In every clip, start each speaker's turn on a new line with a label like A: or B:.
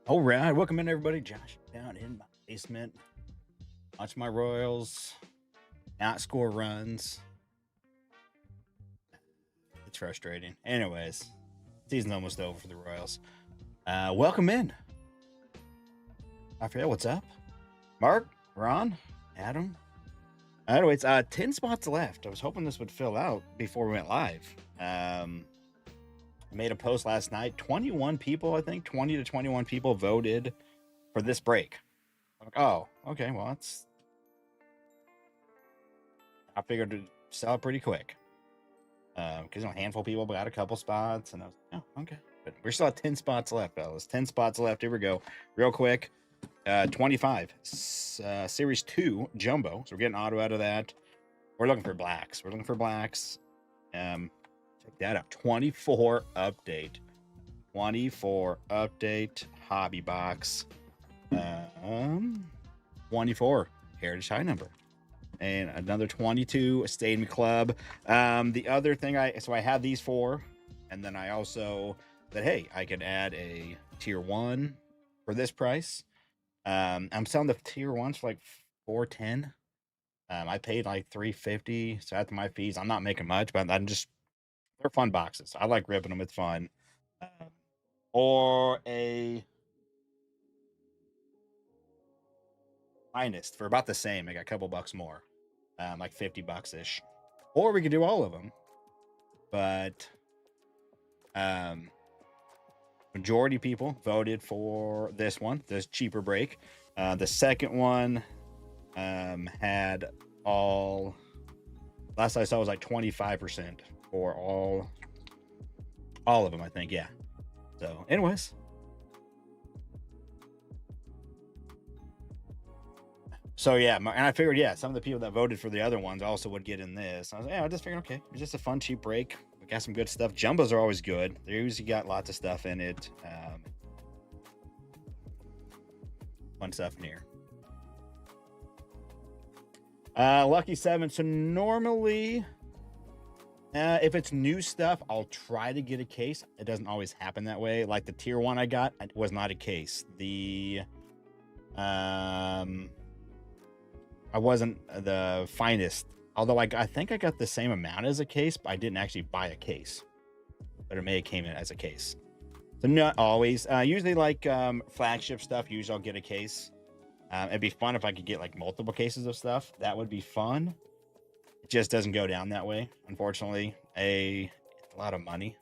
A: All right, welcome in everybody. Josh down in my basement. Watch my Royals not score runs. It's frustrating. Anyways, season's almost over for the Royals. Welcome in. Raphael, what's up? Mark, Ron, Adam. Anyways, 10 spots left. I was hoping this would fill out before we went live. I made a post last night. 21 people, I think, 20 to 21 people voted for this break. I'm like, oh, okay, well, I figured to sell it pretty quick. Because a handful of people got a couple spots, and I was like, oh, okay. But we're still at 10 spots left, fellas. 10 spots left. Here we go. Real quick. 25. Series 2 Jumbo. So we're getting auto out of that. We're looking for blacks. Check that out. 24 update. 24 update hobby box. 24 heritage high number. And another 22 stadium club. The other thing I have these four, and then I also said, hey, I could add a tier 1 for this price. I'm selling the tier 1s for like $410. I paid like $350, so after my fees, I'm not making much, but they're fun boxes. I like ripping them. It's fun. Or a finest for about the same. I got a couple bucks more, like $50 ish. Or we could do all of them, but majority of people voted for this one, this cheaper break. The second one had all, last I saw was like 25% for all of them, I think. Yeah. So anyways, so yeah, and I figured, yeah, some of the people that voted for the other ones also would get in this. I just figured, okay, it's just a fun, cheap break. We got some good stuff. Jumbos are always good. They usually got lots of stuff in it. Fun stuff in here. Lucky 7. So normally, if it's new stuff, I'll try to get a case. It doesn't always happen that way. Like the tier 1 I got, it was not a case. I wasn't the finest, although I think I got the same amount as a case, but I didn't actually buy a case. But it may have came in as a case. So not always. Usually like flagship stuff, usually I'll get a case. It'd be fun if I could get like multiple cases of stuff. That would be fun. It just doesn't go down that way, unfortunately. It's a lot of money.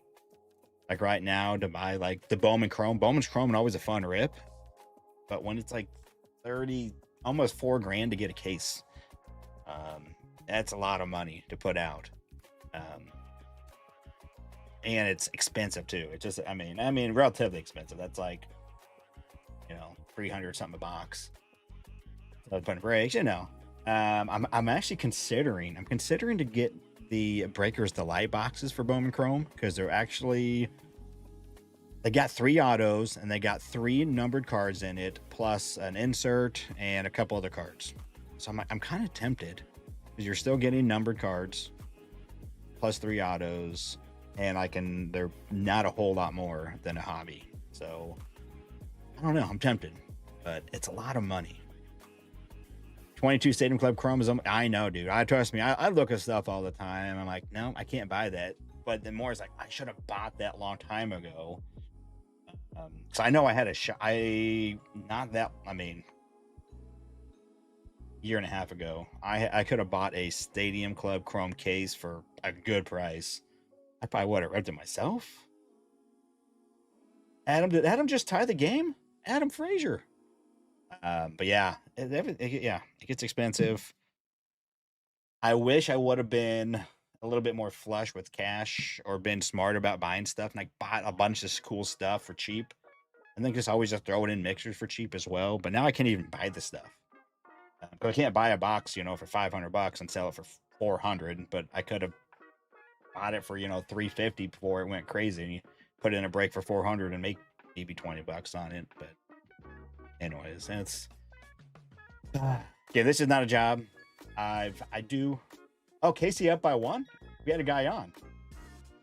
A: Like right now to buy like the Bowman's Chrome is always a fun rip. But when it's like 30, almost $4,000 to get a case, that's a lot of money to put out. And it's expensive too. It just, I mean, relatively expensive. That's like, 300 something a box. So putting breaks, I'm actually considering to get the Breakers Delight boxes for Bowman's Chrome, because they got 3 autos and they got 3 numbered cards in it, plus an insert and a couple other cards. So I'm kind of tempted, because you're still getting numbered cards plus 3 autos, and they're not a whole lot more than a hobby. So I don't know. I'm tempted, but it's a lot of money. 22 Stadium Club Chromosome. I know, dude. Trust me. I look at stuff all the time. I'm like, no, I can't buy that. But then more is like, I should have bought that long time ago. So I know I had year and a half ago, I could have bought a Stadium Club Chrome case for a good price. I probably would have ripped it myself. Did Adam just tie the game? Adam Frazier. But yeah, it gets expensive. I wish I would have been a little bit more flush with cash, or been smart about buying stuff, and like bought a bunch of cool stuff for cheap, and then just always just throw it in mixers for cheap as well. But now I can't even buy the stuff. I can't buy a box, for $500 and sell it for $400. But I could have bought it for $350 before it went crazy, and you put it in a break for $400 and make maybe $20 on it. But anyways, that's yeah. This is not a job. I do. Oh, Casey up by 1. We had a guy on.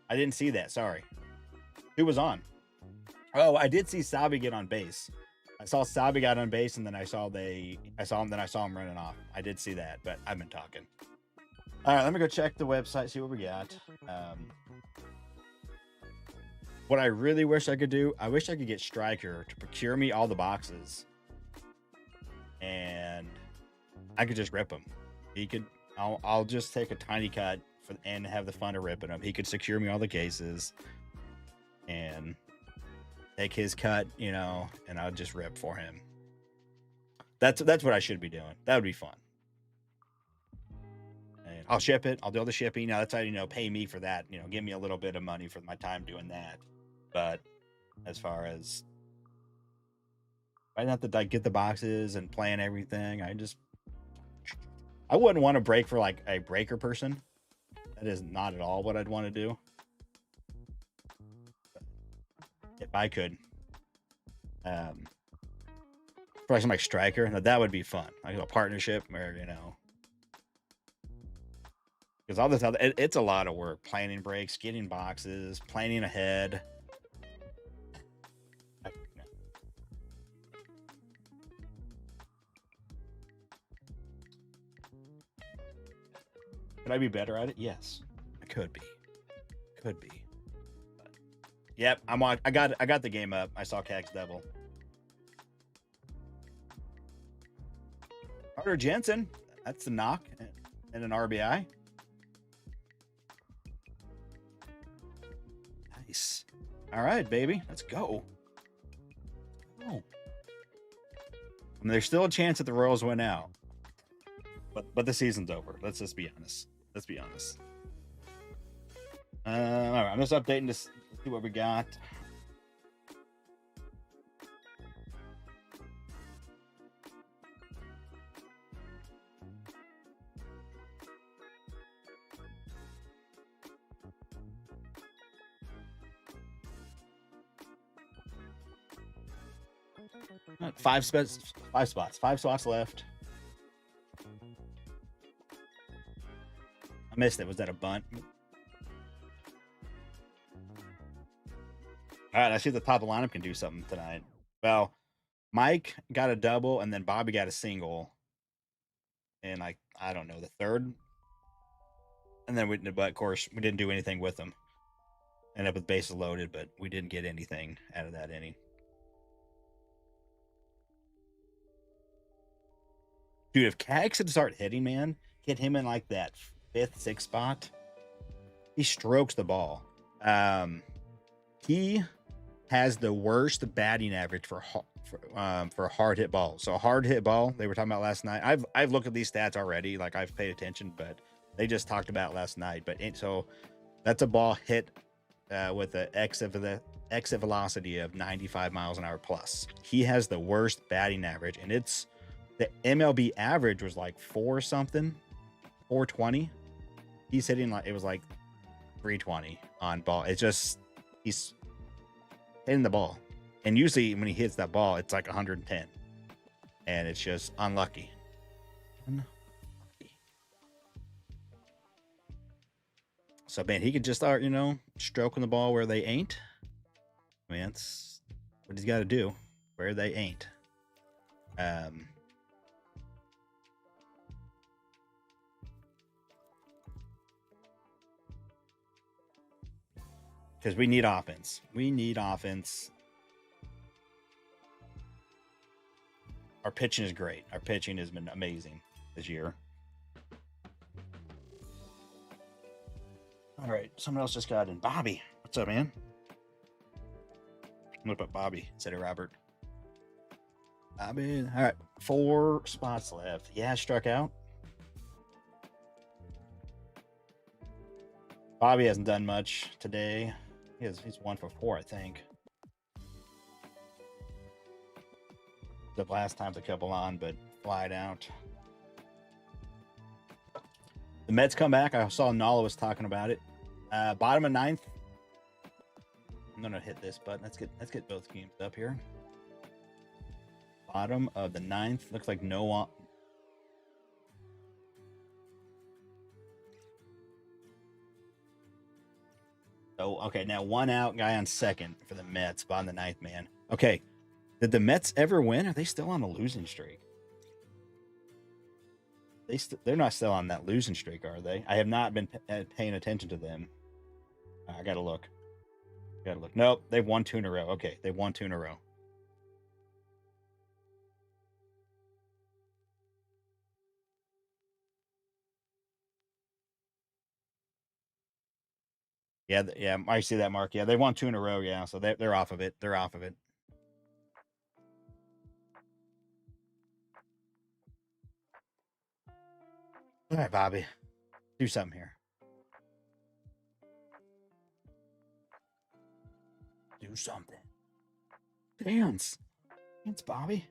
A: I didn't see that. Sorry. Who was on? Oh, I did see Sabi get on base. I saw Sabi got on base, and then I saw him. Then I saw him running off. I did see that, but I've been talking. All right, let me go check the website, see what we got. What I really wish I could do, I wish I could get Stryker to procure me all the boxes, and I could just rip them. He could. I'll just take a tiny cut and have the fun of ripping them. He could secure me all the cases, and take his cut, and I'll just rip for him. That's what I should be doing. That would be fun. And I'll ship it. I'll do all the shipping. Now that's how pay me for that. Give me a little bit of money for my time doing that. But as far as I have to get the boxes and plan everything, I wouldn't want to break for like a breaker person. That is not at all what I'd want to do. But if I could, for like some Stryker, that would be fun. Like a partnership where because all this it's a lot of work. Planning breaks, getting boxes, planning ahead. Could I be better at it? Yes, I could be. But, yep, I got the game up. I saw Cax double. Carter Jensen, that's a knock and an RBI. Nice. All right, baby, let's go. Oh. I mean, there's still a chance that the Royals win out, but the season's over. Let's just be honest. All right, I'm just updating to see what we got. Five spots left. I missed it. Was that a bunt? All right, I see the top of the lineup can do something tonight. Well, Mike got a double, and then Bobby got a single. And I don't know, the third. And then but of course, we didn't do anything with them. Ended up with bases loaded, but we didn't get anything out of that inning. Dude, if Cax had start hitting, man, get him in like that 5th, 6th spot. He strokes the ball. He has the worst batting average for a hard hit ball. So a hard hit ball, they were talking about last night. I've looked at these stats already, like I've paid attention, but they just talked about last night. But so that's a ball hit with an exit velocity of 95 miles an hour plus. He has the worst batting average, and it's the MLB average was like 420. He's hitting like it was like 320 on ball. It's just he's hitting the ball, and usually when he hits that ball, it's like 110, and it's just unlucky. So man, he could just start, stroking the ball where they ain't. I mean, that's what he's got to do, where they ain't. Because we need offense. Our pitching is great. Our pitching has been amazing this year. All right, someone else just got in. Bobby, what's up, man? I'm gonna put Bobby instead of Robert. Bobby, all right, 4 spots left. Yeah, struck out. Bobby hasn't done much today. He's 1 for 4, I think. The last time's a couple on, but flied out. The Mets come back. I saw Nala was talking about it. Bottom of 9th. I'm gonna hit this button. Let's get both games up here. Bottom of the 9th. Looks like no one. Oh, okay. Now 1 out, guy on second for the Mets. Bottom of the 9th, man. Okay. Did the Mets ever win? Are they still on a losing streak? They're not still on that losing streak, are they? I have not been paying attention to them. I gotta look. Nope, they've won 2 in a row. Okay, they won 2 in a row. Yeah, yeah, I see that, Mark. Yeah, they won 2 in a row. Yeah, so they're off of it. They're off of it. All right, Bobby, do something here. Do something. Dance, Bobby.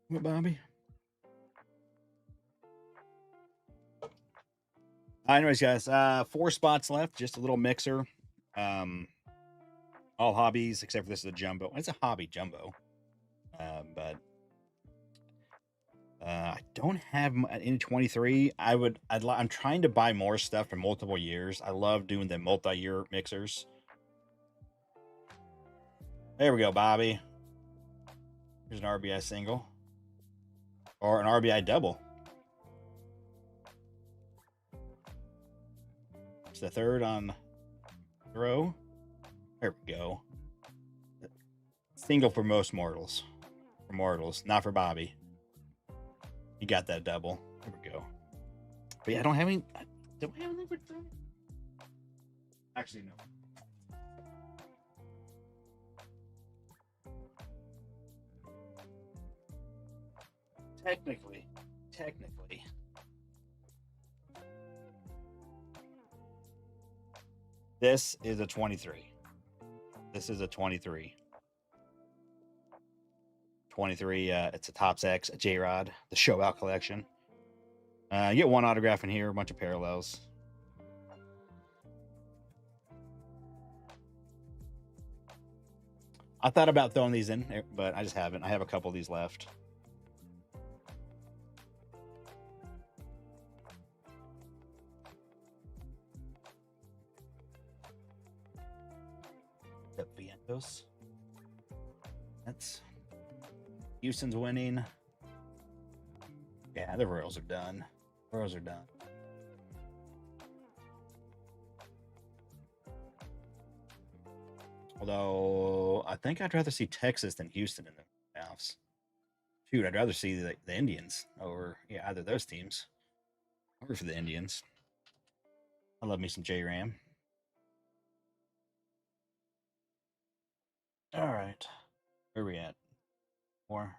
A: What, Bobby? Anyways, guys, 4 spots left. Just a little mixer. All hobbies except for this is a jumbo. It's a hobby jumbo, but I don't have any 23. I'm trying to buy more stuff for multiple years. I love doing the multi-year mixers. There we go, Bobby. Here's an RBI single or an RBI double. It's the third on throw. There we go. Single for most mortals. For mortals, not for Bobby. You got that double. There we go. But yeah, I don't have any. Do I have any liquid throwing? Actually, no. Technically. This is a 23. This is a 23. 23. It's a Topps X, a J-Rod, the Show Out collection. You get 1 autograph in here, a bunch of parallels. I thought about throwing these in, but I just haven't. I have a couple of these left. The Vientos. That's Houston's winning. Yeah, the Royals are done. Although I think I'd rather see Texas than Houston in the playoffs. Shoot, I'd rather see the Indians over either of those teams. Or for the Indians. I love me some J Ram. All right, where are we at? 4.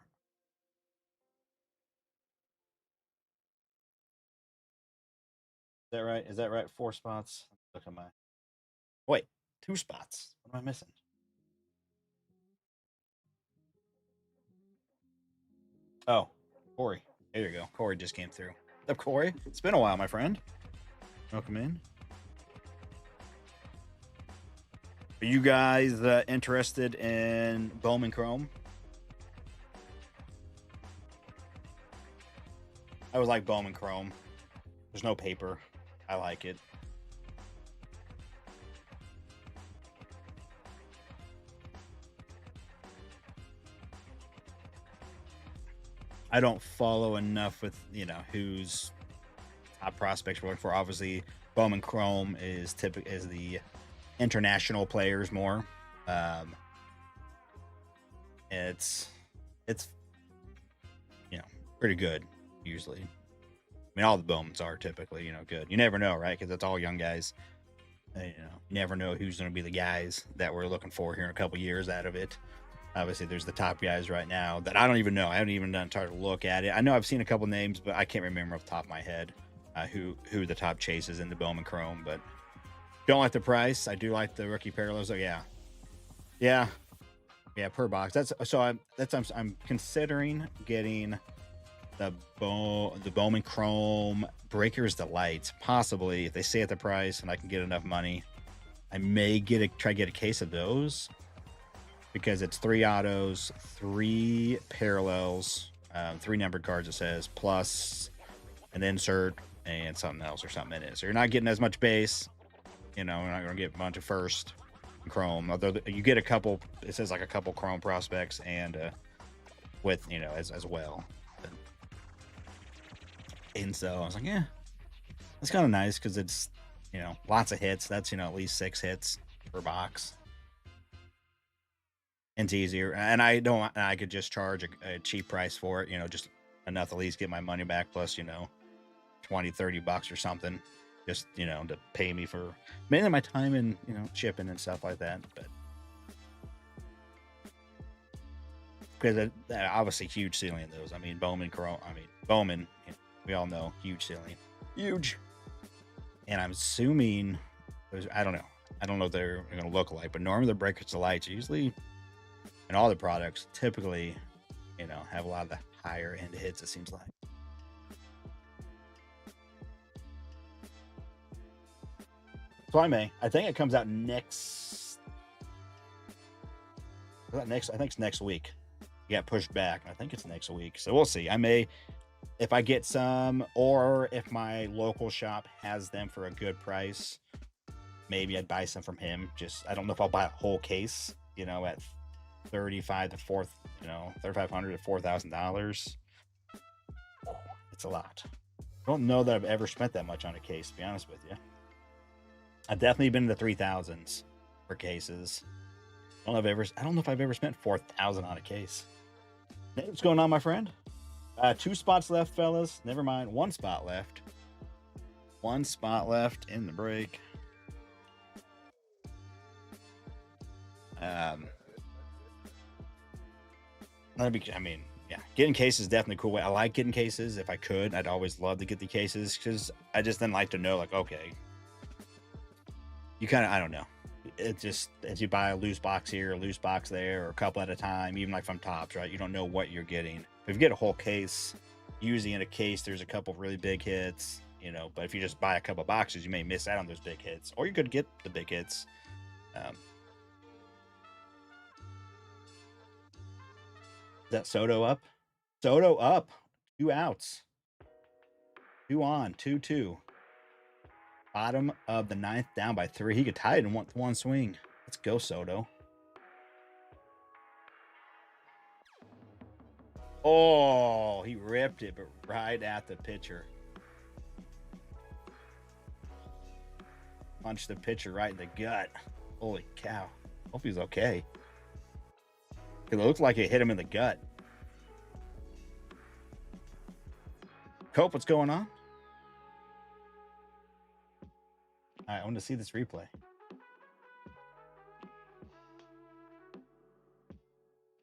A: Is that right? Is that right? 4 spots. Look at my. Wait, 2 spots. What am I missing? Oh, Corey. There you go. Corey just came through. What's up, Corey? It's been a while, my friend. Welcome in. Are you guys interested in Bowman Chrome? I always like Bowman Chrome. There's no paper. I like it. I don't follow enough with who's top prospects we're looking for. Obviously, Bowman Chrome is the international players more. It's pretty good usually. I mean, all the Bowmans are typically good. You never know, right? Because it's all young guys. You never know who's going to be the guys that we're looking for here in a couple years out of it. Obviously, there's the top guys right now that I don't even know. I haven't even done time to look at it. I know I've seen a couple names, but I can't remember off the top of my head who the top chases in the Bowman Chrome. But don't like the price. I do like the rookie parallels. Oh yeah, per box. I'm considering getting the Bowman Chrome Breakers Delight. Possibly if they stay at the price and I can get enough money, I may try to get a case of those. Because it's 3 autos, 3 parallels, 3 numbered cards, it says, plus an insert and something else or something in it. So you're not getting as much base. We're not going to get a bunch of first Chrome. Although you get a couple, it says like a couple Chrome prospects and with as well. And so I was like, yeah, that's kind of nice because it's lots of hits. That's at least 6 hits per box. And it's easier, and I could just charge a cheap price for it, just enough to at least get my money back plus 20-30 bucks or something, just to pay me for mainly my time and shipping and stuff like that. But because obviously huge ceiling in those. I mean Bowman, we all know huge ceiling, huge. And I'm assuming I don't know if they're gonna look like, but normally the breakers to lights usually, and all the products typically, have a lot of the higher end hits, it seems like. So I think it comes out next. I think it's next week. You got pushed back. I think it's next week. So we'll see. I may, if I get some, or if my local shop has them for a good price, maybe I'd buy some from him. Just, I don't know if I'll buy a whole case, at $3,500 to $4,000. It's a lot. I don't know that I've ever spent that much on a case, to be honest with you. I've definitely been in the 3,000s for cases. I don't know if I've ever spent 4,000 on a case. Hey, what's going on, my friend? 2 spots left, fellas. Never mind. 1 spot left. 1 spot left in the break. Getting cases is definitely a cool way. I like getting cases. If I could, I'd always love to get the cases because I just then like to know, like, okay, you kind of, I don't know. It just, as you buy a loose box here, a loose box there, or a couple at a time, even like from Tops, right? You don't know what you're getting. If you get a whole case, usually in a case, there's a couple really big hits, but if you just buy a couple boxes, you may miss out on those big hits, or you could get the big hits. Is that Soto up? Soto up. 2 outs. 2 on. 2-2. Bottom of the 9th, down by 3. He could tie it in one swing. Let's go, Soto. Oh, he ripped it, but right at the pitcher. Punched the pitcher right in the gut. Holy cow. Hope he's okay. It looked like it hit him in the gut. Cope, what's going on? All right, I want to see this replay.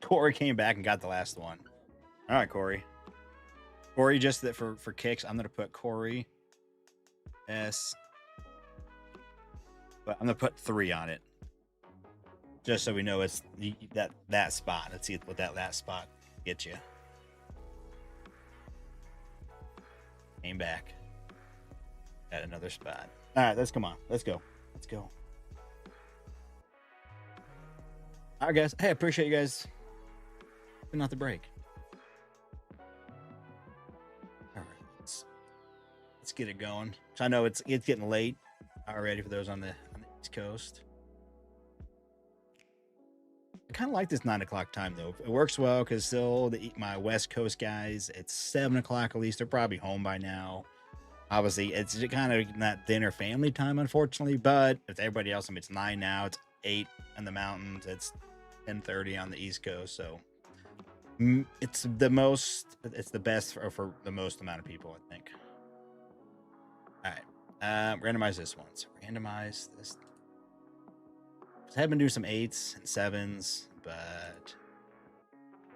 A: Corey came back and got the last one. All right, Corey. Corey, just that for kicks, I'm going to put Corey S. But I'm going to put 3 on it. Just so we know it's that spot. Let's see what that last spot gets you. Came back. At another spot. All right, let's come on. Let's go. Let's go. All right, guys. Hey, I appreciate you guys putting out the break. All right, let's get it going. So I know it's getting late already for those on the East Coast. I kind of like this 9 o'clock time though. It works well because still my West Coast guys, it's 7 o'clock at least. They're probably home by now. Obviously, it's kind of not dinner family time, unfortunately. But if everybody else, it's 9 now. It's 8 in the mountains. It's 10:30 on the East Coast. So it's the best for the most amount of people, I think. All right, randomize this one. So randomize this. I have been doing some 8s and 7s, but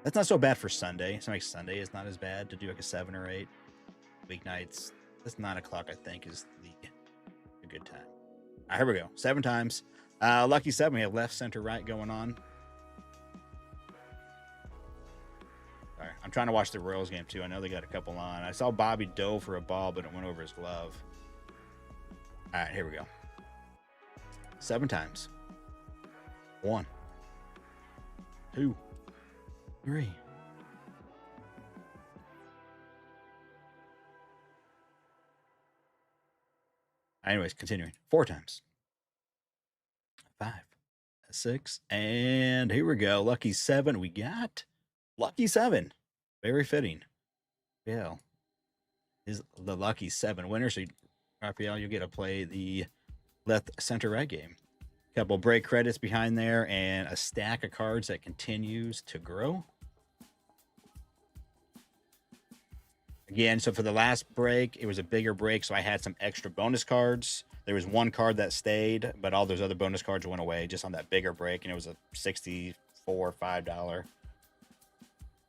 A: that's not so bad for Sunday. So like Sunday is not as bad to do like a 7 or 8. Weeknights, this 9 o'clock I think is a good time. All right, here we go. 7 times. Lucky 7. We have left, center, right going on. All right, I'm trying to watch the Royals game too. I know they got a couple on. I saw Bobby dove for a ball, but it went over his glove. All right, here we go. 7 times. 1, 2, 3. Anyways, continuing. 4 times. 5, 6, and here we go. Lucky 7. We got Lucky 7. Very fitting. Yeah. Is the Lucky 7 winner. So, Raphael, you'll get to play the left, center, right game. Couple break credits behind there and a stack of cards that continues to grow. Again, so for the last break, it was a bigger break, so I had some extra bonus cards. There was one card that stayed, but all those other bonus cards went away just on that bigger break, and it was a $64,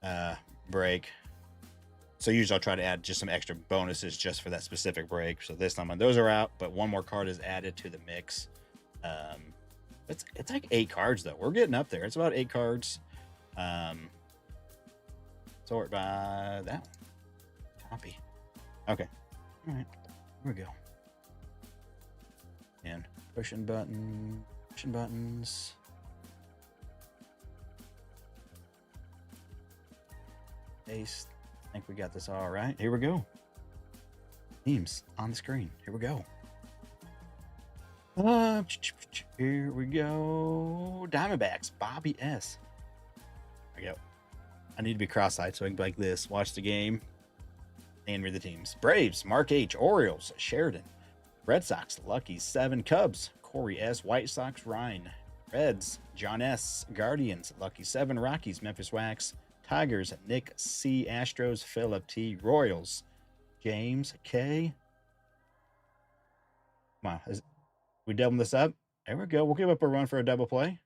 A: $5 break. So usually I'll try to add just some extra bonuses just for that specific break. So this time those are out, but one more card is added to the mix. It's like 8 cards though. We're getting up there. It's about 8 cards. Sort by that one. Copy. Okay. All right. Here we go. And pushing buttons. Paste. I think we got this all right. Here we go. Teams on the screen. Here we go. Here we go. Diamondbacks. Bobby S. There we go. I need to be cross-eyed so I can be like this. Watch the game and read the teams. Braves. Mark H. Orioles. Sheridan. Red Sox. Lucky 7. Cubs. Corey S. White Sox. Ryan. Reds. John S. Guardians. Lucky 7. Rockies. Memphis Wax. Tigers. Nick C. Astros. Philip T. Royals. James K. Come on. We doubling this up? There we go. We'll give up a run for a double play.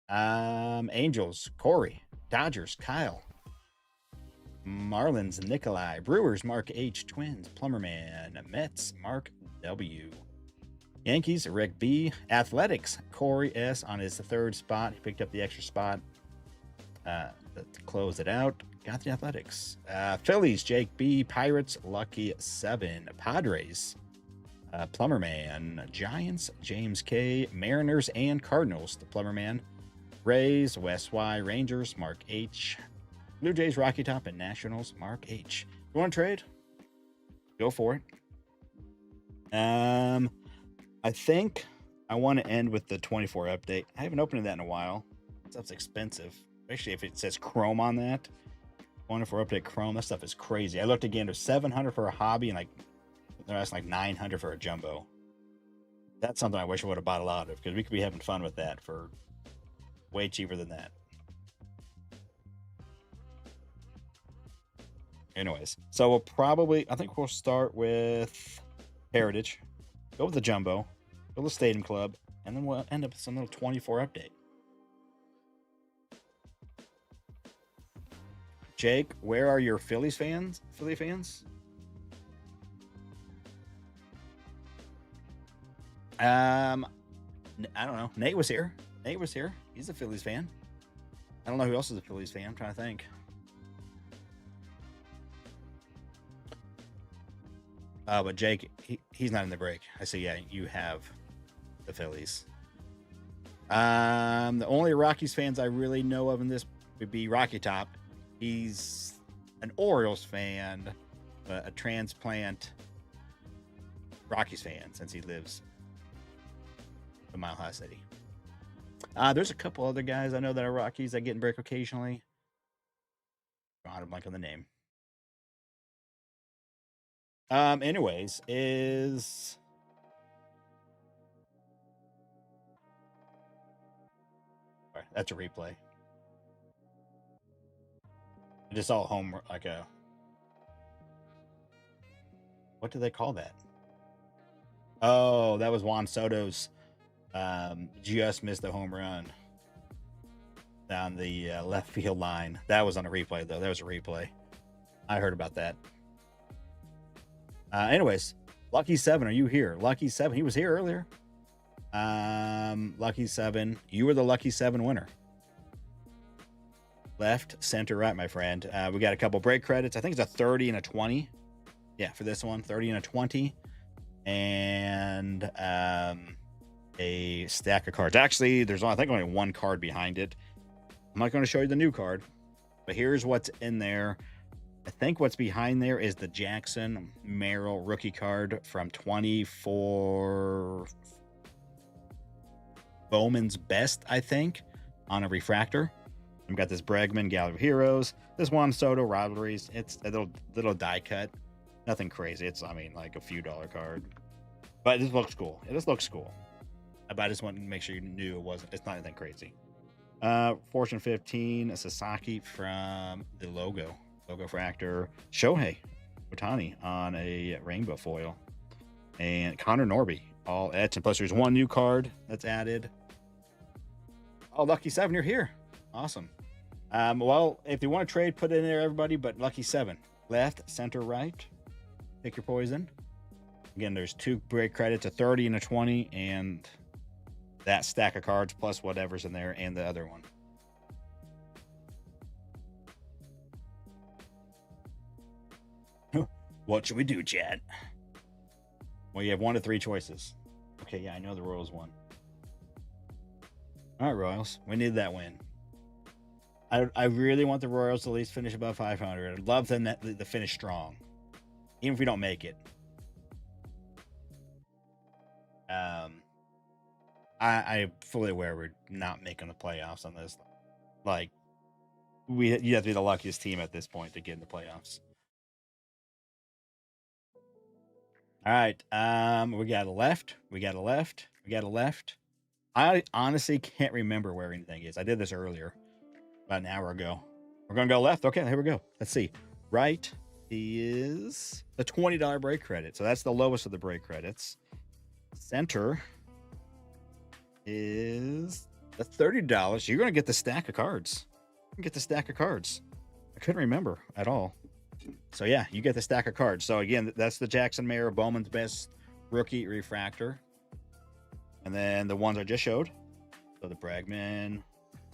A: Angels. Corey. Dodgers. Kyle. Marlins. Nikolai. Brewers. Mark H. Twins. Plumberman. Mets. Mark W. Yankees. Rick B. Athletics. Corey S. on his 3rd spot. He picked up the extra spot to close it out. Got the Athletics. Phillies. Jake B. Pirates. Lucky 7. Padres. Plumberman. Giants. James K. Mariners and Cardinals. The Plumberman. Rays. West Y. Rangers. Mark H. Blue Jays. Rocky Top and Nationals. Mark H. You want to trade? Go for it. I think I want to end with the 24 update. I haven't opened that in a while. Stuff's expensive, especially if it says Chrome on that. 24 update Chrome. That stuff is crazy. I looked again. There's 700 for a hobby and they're asking like 900 for a jumbo. That's something I wish I would have bought a lot of because we could be having fun with that for way cheaper than that. Anyways, so I think we'll start with Heritage, go with the jumbo, go with the Stadium Club, and then we'll end up with some little 24 update. Jake, where are your Philly fans? I don't know. Nate was here. He's a Phillies fan. I don't know who else is a Phillies fan. I'm trying to think. But Jake, he's not in the break. I see. Yeah, you have the Phillies. The only Rockies fans I really know of in this would be Rocky Top. He's an Orioles fan, but a transplant Rockies fan since he lives in Mile High City. There's a couple other guys I know that are Rockies that get in break occasionally. God, I'm blank on the name. Anyways, that's a replay. I just saw home what do they call that? Oh, that was Juan Soto's just missed the home run down the left field line. That was on a replay though. That was a replay. I heard about that. Anyways, Lucky 7, are you here? Lucky 7, he was here earlier. Lucky 7, you were the Lucky 7 winner. Left, center, right, my friend. We got a couple break credits. I think it's a 30 and a 20. Yeah, for this one, 30 and a 20. And a stack of cards. Actually, there's I think only one card behind it. I'm not going to show you the new card, but here's what's in there. I think what's behind there is the Jackson Merrill rookie card from 24 Bowman's Best, I think, on a refractor. We've got this Bregman Gallery of Heroes, this Juan Soto Rivalries. It's a little die cut, nothing crazy. It's, I mean, like a few dollar card, but it just looks cool. It just looks cool. But I just wanted to make sure you knew it wasn't. It's not anything crazy. Fortune 15, a Sasaki from the logo fractor. Shohei Ohtani on a rainbow foil, and Connor Norby all etched. And plus, there's one new card that's added. Oh, lucky 7, you're here. Awesome. Well, if you want to trade, put it in there, everybody. But lucky 7, left, center, right. Pick your poison. Again, there's 2 break credits, a 30 and a 20, and that stack of cards plus whatever's in there and the other one. What should we do, Chad? Well, you have 1 to 3 choices. Okay, yeah, I know the Royals won. All right, Royals, we need that win. I really want the Royals to at least finish above 500. I'd love them to finish strong, even if we don't make it. I'm fully aware we're not making the playoffs on this. Like, you have to be the luckiest team at this point to get in the playoffs. All right. We got a left. We got a left. We got a left. I honestly can't remember where anything is. I did this earlier, about an hour ago. We're gonna go left. Okay, here we go. Let's see. Right is a $20 break credit, so that's the lowest of the break credits. Center is a $30. You're gonna get the stack of cards. Get the stack of cards. I couldn't remember at all. So yeah, you get the stack of cards. So again, that's the Jackson Mayer Bowman's Best rookie refractor, and then the ones I just showed. So the Bregman,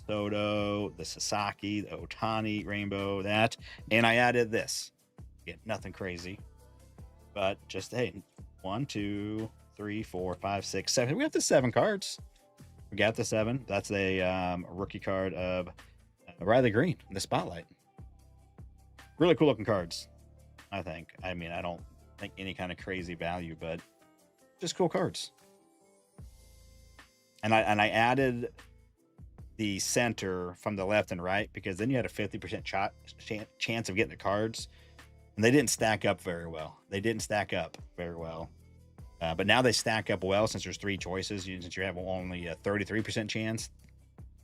A: Soto, the Sasaki, the Ohtani rainbow, that, and I added this. Again, nothing crazy, but just hey, 1, 2, 3, 4, 5, 6, 7. We have the 7 cards. We got the 7. That's a rookie card of Riley Green in the spotlight. Really cool looking cards, I think. I mean, I don't think any kind of crazy value, but just cool cards. And I added the center from the left and right because then you had a 50% chance of getting the cards, and they didn't stack up very well. But now they stack up well since there's 3 choices. Since you have only a 33% chance,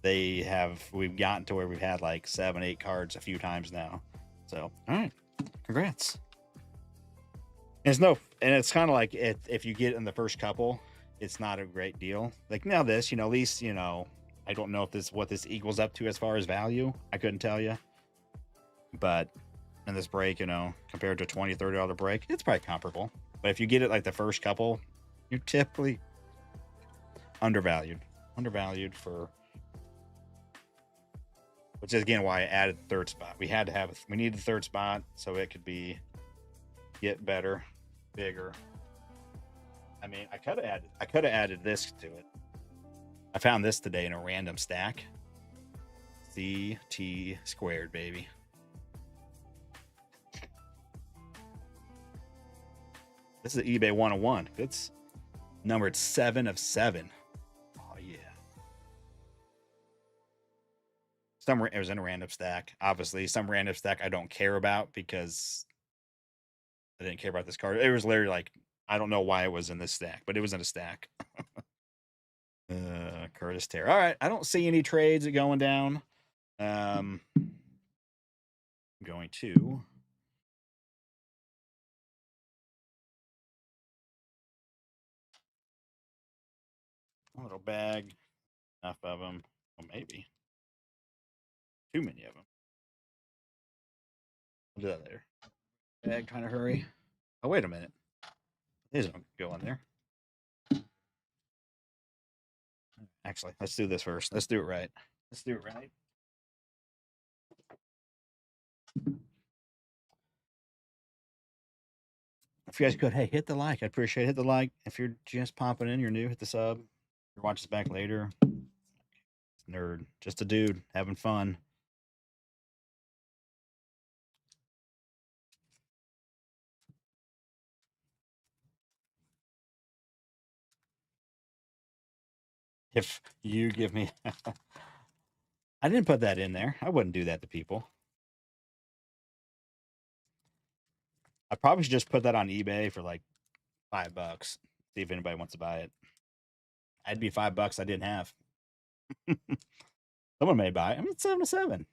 A: we've gotten to where we've had like 7, 8 cards a few times now. So, all right, congrats. And it's kind of like if you get in the first couple, it's not a great deal. Like now this, at least, I don't know if what this equals up to as far as value. I couldn't tell you. But in this break, compared to a $20, $30 break, it's probably comparable. But if you get it like the first couple, you're typically undervalued for, which is again why I added the 3rd spot. We needed the 3rd spot so it could get better, bigger. I mean, I could have added this to it. I found this today in a random stack. CT squared, baby. This is eBay 101. It's numbered 7 of 7. Oh yeah. It was in a random stack. Obviously, some random stack I don't care about because I didn't care about this card. It was literally like, I don't know why it was in this stack, but it was in a stack. Curtis Terry. All right, I don't see any trades going down. I'm going to a little bag. Enough of them. Well, maybe too many of them. I'll do that later. Bag, trying to hurry. Oh, wait a minute. These don't go in there. Actually, let's do this first. Let's do it right. If you guys could, hey, hit the like. I'd appreciate it. Hit the like. If you're just popping in, you're new, hit the sub. You're watching this back later. Nerd. Just a dude having fun. If you give me, I didn't put that in there. I wouldn't do that to people. I probably should just put that on eBay for like $5. See if anybody wants to buy it. I'd be $5 I didn't have. Someone may buy it. I mean, it's 7 to 7.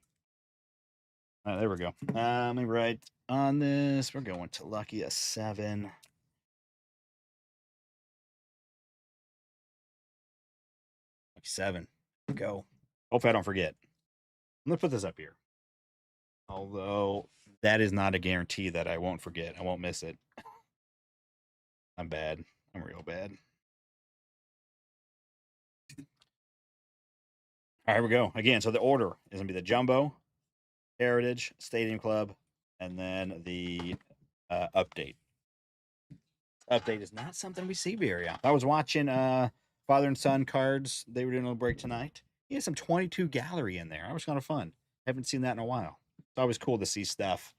A: There we go. Let me write on this. We're going to lucky a 7. 7. Go. Hopefully I don't forget. I'm gonna put this up here. Although that is not a guarantee that I won't forget. I won't miss it. I'm bad. I'm real bad. All right, here we go. Again, so the order is gonna be the Jumbo, Heritage, Stadium Club, and then the update. Update is not something we see very often. I was watching father and son cards. They were doing a little break tonight. He had some 22 gallery in there. That was kind of fun. Haven't seen that in a while. It's always cool to see stuff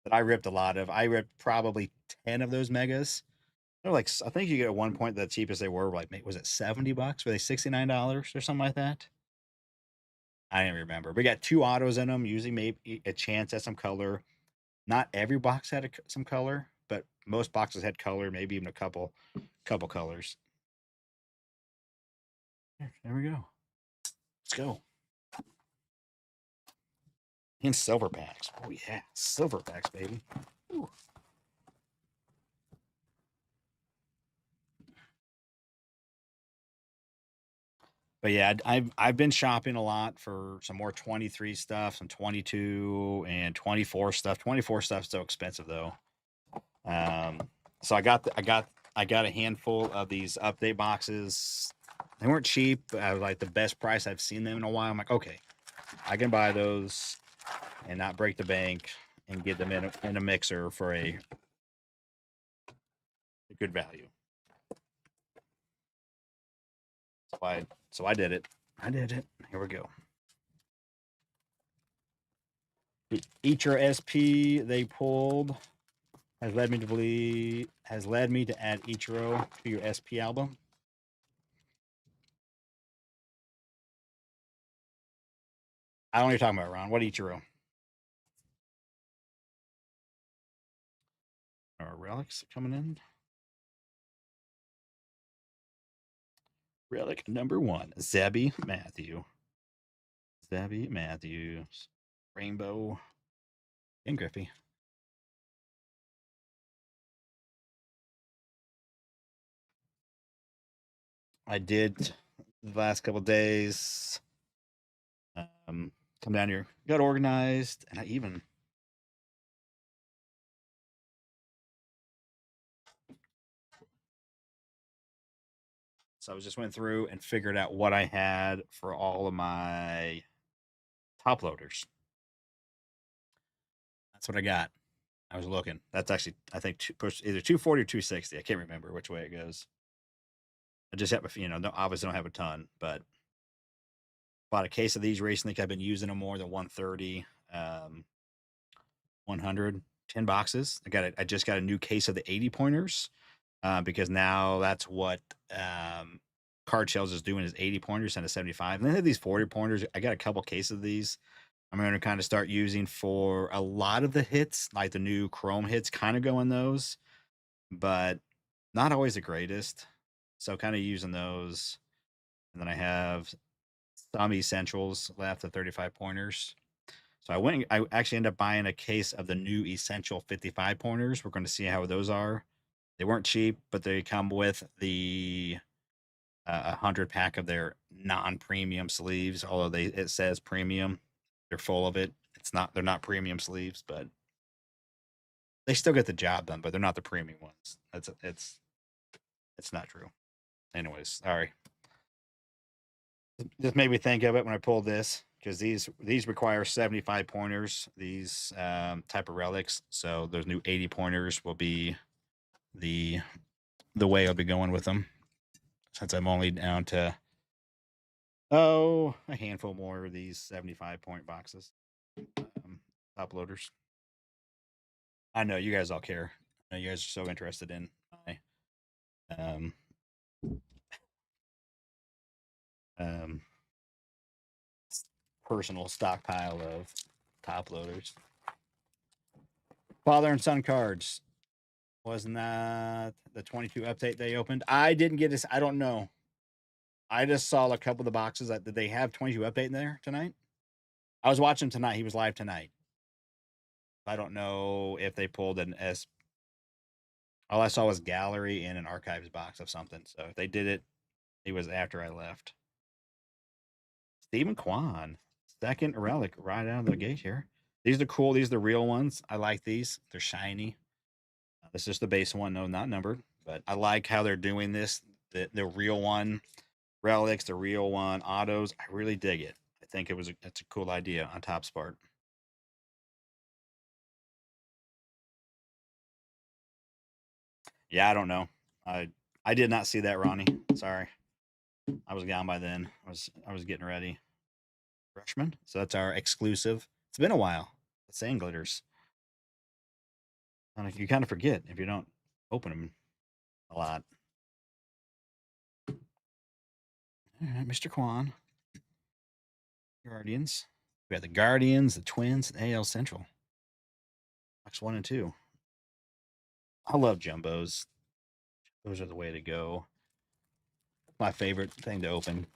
A: that I ripped a lot of. I ripped probably 10 of those megas. They're like, I think you get at one point the cheapest they were like, was it $70? Were they $69 or something like that? I didn't remember. We got 2 autos in them, usually maybe a chance at some color. Not every box had some color, but most boxes had color, maybe even a couple colors. There we go. Let's go. And silver packs. Oh yeah, silver packs, baby. Ooh. But yeah, I've been shopping a lot for some more 23 stuff, some 22 and 24 stuff. 24 stuff's so expensive though. So I got a handful of these update boxes. They weren't cheap. I was like the best price I've seen them in a while. I'm like, okay, I can buy those and not break the bank and get them in a mixer for a good value. So I did it. I did it. Here we go. The Ichiro SP they pulled has led me to add Ichiro to your SP album. I don't know what you're talking about, Ron. What Ichiro? Our relics coming in. Relic number 1, Zebby Matthew. Zebby Matthews. Rainbow and Griffey. I did the last couple days. Come down here, got organized, and I even so I just went through and figured out what I had for all of my top loaders. That's what I got. I was looking. That's actually I think either 240 or 260. I can't remember which way it goes. I just have no, obviously don't have a ton, but bought a case of these recently. I've been using them more than 130, 100, 10 boxes. I just got a new case of the 80 pointers because now that's what Card Shells is doing is 80 pointers instead of 75. And they have these 40 pointers. I got a couple cases of these. I'm going to kind of start using for a lot of the hits, like the new Chrome hits, kind of go in those, but not always the greatest. So kind of using those. And then I have some essentials left, the 35 pointers. So I actually ended up buying a case of the new essential 55 pointers. We're going to see how those are. They weren't cheap, but they come with the 100 pack of their non-premium sleeves. Although it says premium, they're full of it. They're not premium sleeves, but they still get the job done. But they're not the premium ones. It's not true. Anyways, sorry. Just made me think of it when I pulled this because these require 75 pointers. These type of relics. So those new 80 pointers will be the way I'll be going with them. Since I'm only down to a handful more of these 75 point boxes. Top loaders. I know you guys all care. I know you guys are so interested in my um, personal stockpile of top loaders. Father and son cards. Wasn't that the 22 update they opened? I didn't get this. I don't know. I just saw a couple of the boxes. Did they have 22 update in there tonight? I was watching tonight. He was live tonight. I don't know if they pulled an S. All I saw was gallery and an archives box of something. So if they did it, it was after I left. Stephen Kwan, second relic right out of the gate here. These are cool. These are the real ones. I like these. They're shiny. This is the base one. No, not numbered. But I like how they're doing this. The real one relics, the real one autos. I really dig it. I think it's a cool idea on Topps part. Yeah, I don't know. I did not see that, Ronnie. Sorry, I was gone by then. I was getting ready. Freshman. So that's our exclusive. It's been a while. The sand glitters. You kind of forget if you don't open them a lot. All right, Mr. Kwan. Guardians. We got the Guardians, the Twins, and AL Central. Box 1 and 2. I love jumbos. Those are the way to go. My favorite thing to open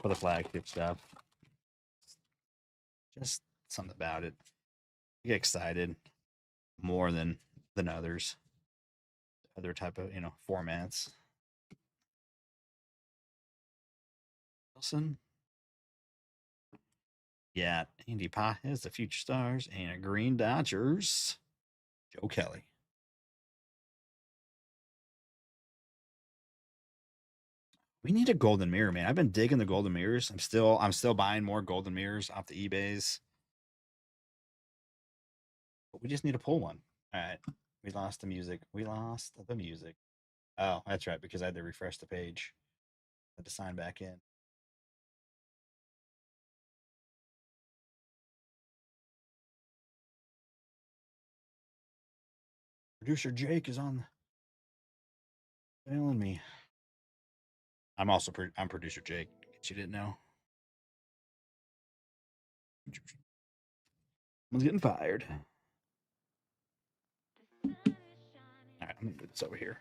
A: for the flagship stuff. Just something about it. You get excited more than others. Other type of formats. Wilson. Yeah, Andy Pajes, the Future Stars, and a Green Dodgers. Joe Kelly. We need a golden mirror, man. I've been digging the golden mirrors. I'm still buying more golden mirrors off the eBays. But we just need to pull one. All right. We lost the music. We lost the music. Oh, that's right, because I had to refresh the page. I had to sign back in. Producer Jake is on failing me. I'm producer Jake. You didn't know. Someone's getting fired. All right, I'm gonna do this over here.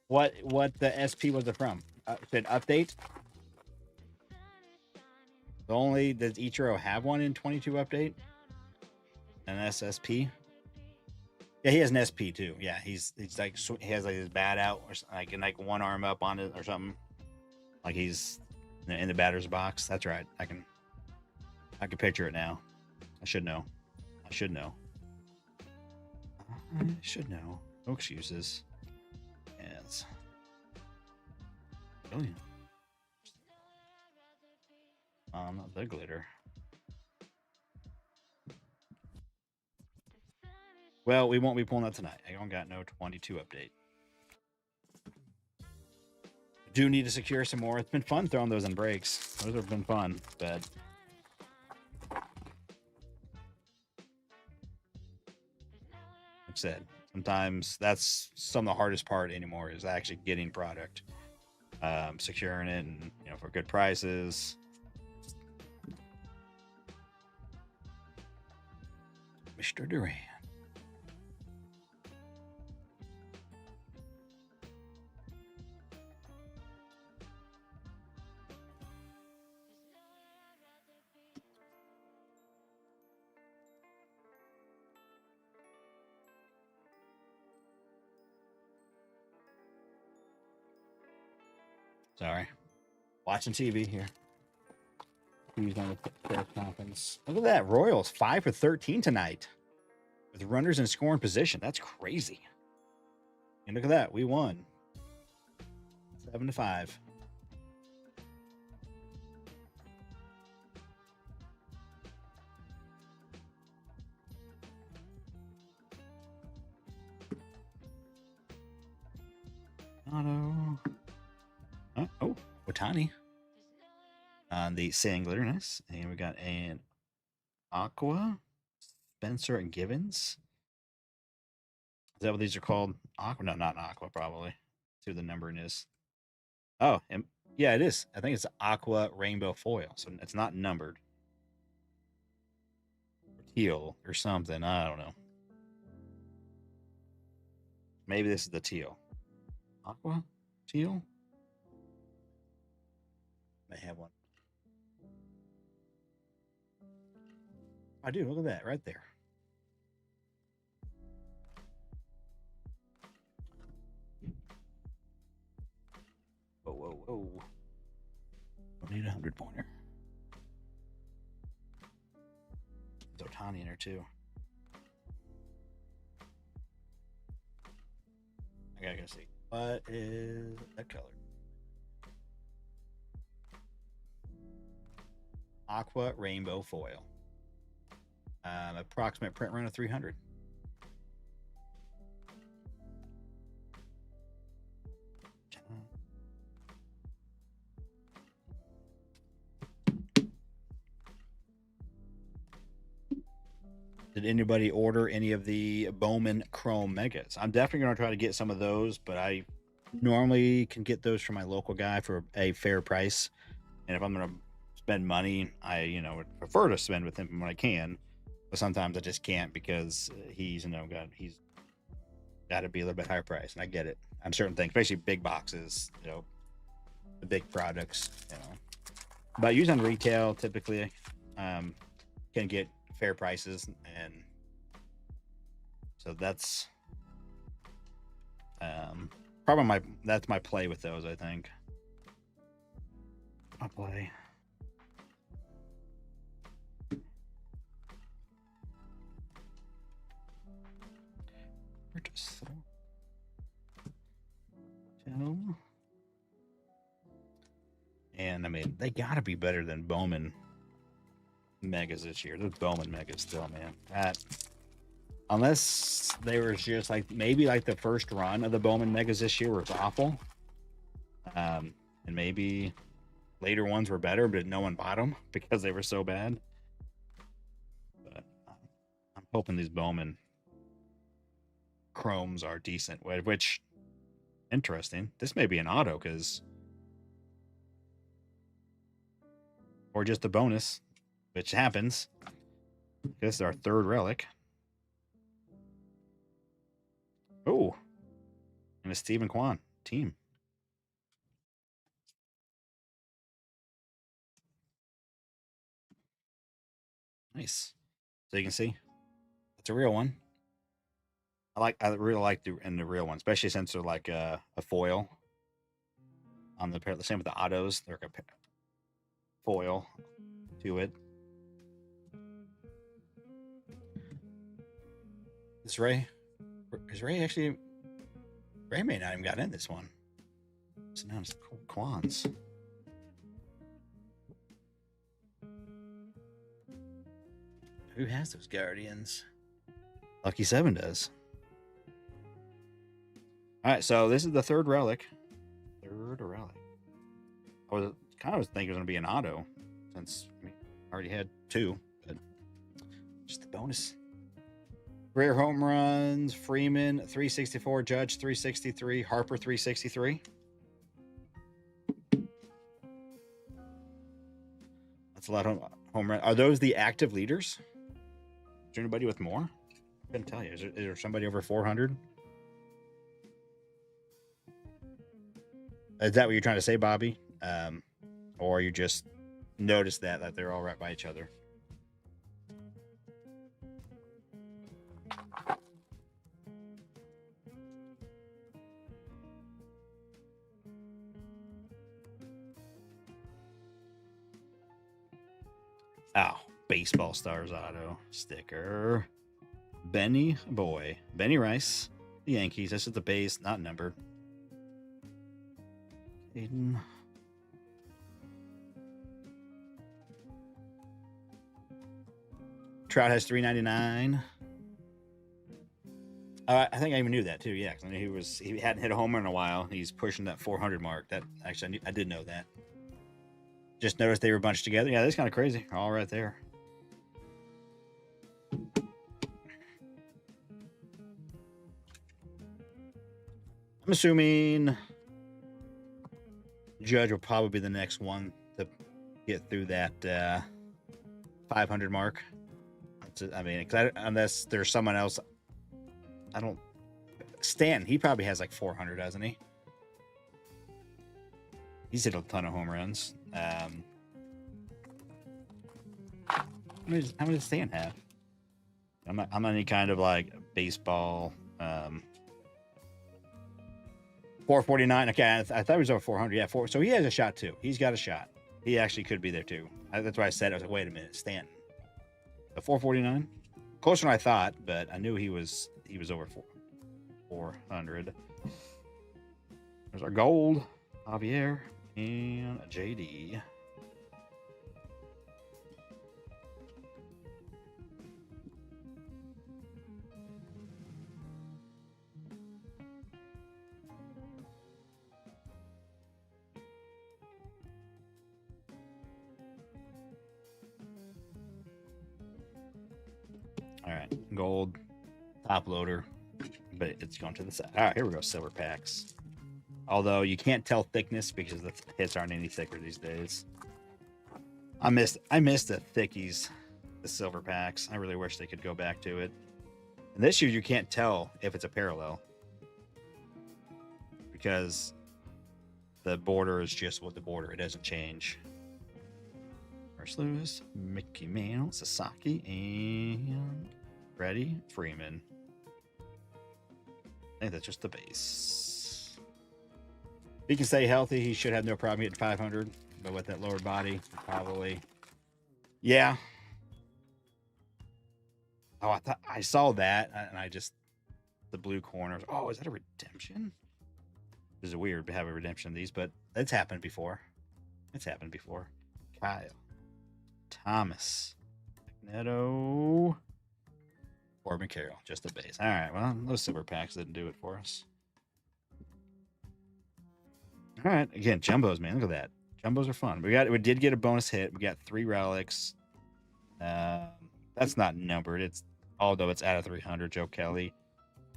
A: What the SP was it from? Said update. The only does Ichiro have one in 22 update? An SSP? Yeah, he has an SP too. Yeah, he's like he has like his bat out or like one arm up on it or something. Like he's in the batter's box. That's right. I can picture it now. I should know. I should know. I should know. No excuses. Yes. Brilliant. The glitter. Well, we won't be pulling that tonight. I don't got no 22 update. Do need to secure some more. It's been fun throwing those in breaks. Those have been fun, but like I said, sometimes that's some of the hardest part anymore is actually getting product, securing it, and for good prices. Mr. Duran. Sorry. Watching TV here. He's on the press conference. Look at that. Royals 5 for 13 tonight. With runners in scoring position. That's crazy. And look at that. We won. 7-5. Auto. Oh, Otani on the singular. Nice. And we got an Aqua, Spencer and Givens. Is that what these are called? Aqua? No, not an Aqua, probably. Let's see what the numbering is. Oh, yeah, it is. I think it's Aqua Rainbow Foil. So it's not numbered. Teal or something. I don't know. Maybe this is the teal. Aqua? Teal? May have one. I do. Look at that right there. Whoa, whoa, whoa. Don't need a 100-pointer. There's Otani in there, too. I gotta go see. What is that color? Aqua Rainbow Foil. Approximate print run of 300. Did anybody order any of the Bowman Chrome Megas? I'm definitely going to try to get some of those, but I normally can get those from my local guy for a fair price. And if I'm going to spend money, I would prefer to spend with him when I can, but sometimes I just can't because he's got to be a little bit higher price, and I get it on certain things, especially big boxes, the big products, But using retail, typically, can get fair prices, and so that's probably that's my play with those. I think my play. And I mean, they gotta be better than Bowman Megas this year. Those Bowman Megas still, man. Unless they were just maybe the first run of the Bowman Megas this year was awful. And maybe later ones were better, but no one bought them because they were so bad. But I'm hoping these Bowman Chromes are decent, which interesting. This may be an auto or just a bonus, which happens. This is our third relic. Oh, and a Stephen Kwan team. Nice. So you can see it's a real one. I really like the real one, especially since they're like a foil on the pair. The same with the autos. They're like a foil to it. Is Ray actually? Ray may not even got in this one. So now it's Quans. Who has those Guardians? Lucky 7 does. All right, so this is the third relic. I was kind of thinking it was going to be an auto since I already had 2, but just the bonus. Rare home runs: Freeman 364, Judge 363, Harper 363. That's a lot of home run. Are those the active leaders? Is there anybody with more? I couldn't tell you. Is there somebody over 400? Is that what you're trying to say, Bobby? Or you just noticed that they're all right by each other? Oh, Baseball Stars auto sticker. Benny Rice, the Yankees. This is the base, not numbered. Aiden. Trout has 399. I think I even knew that too. Yeah, because he hadn't hit a homer in a while. He's pushing that 400 mark. That actually I did know that. Just noticed they were bunched together. Yeah, that's kind of crazy. All right there. I'm assuming Judge will probably be the next one to get through that 500 mark. I mean, unless there's someone else, I don't. Stanton, he probably has like 400, doesn't he? He's hit a ton of home runs. How many does Stanton have? I'm not any kind of like baseball. 449. Okay, I thought he was over 400. Yeah, so he has a shot too. He's got a shot. He actually could be there too. That's why I said, I was like, wait a minute, Stanton. The 449, closer than I thought, but I knew he was over 400. There's our gold, Javier, and JD. All right, gold, top loader, but it's going to the side. All right, here we go, silver packs. Although you can't tell thickness because the hits aren't any thicker these days. I missed the thickies, the silver packs. I really wish they could go back to it. And this year you can't tell if it's a parallel because the border is just what the border. It doesn't change. First Lewis, Mickey Mantle, Sasaki, and Freddie Freeman. I think that's just the base. If he can stay healthy, he should have no problem getting 500. But with that lower body, probably. Yeah. Oh, I thought I saw that, and I just the blue corners. Oh, is that a redemption? This is weird to have a redemption of these, but it's happened before. It's happened before. Kyle, Thomas, Magneto, Corbin Carroll, just the base. All right, well, those silver packs didn't do it for us. All right, again, jumbos, man, look at that. Jumbos are fun. We did get a bonus hit. We got 3 relics. That's not numbered. Although it's out of 300. Joe Kelly,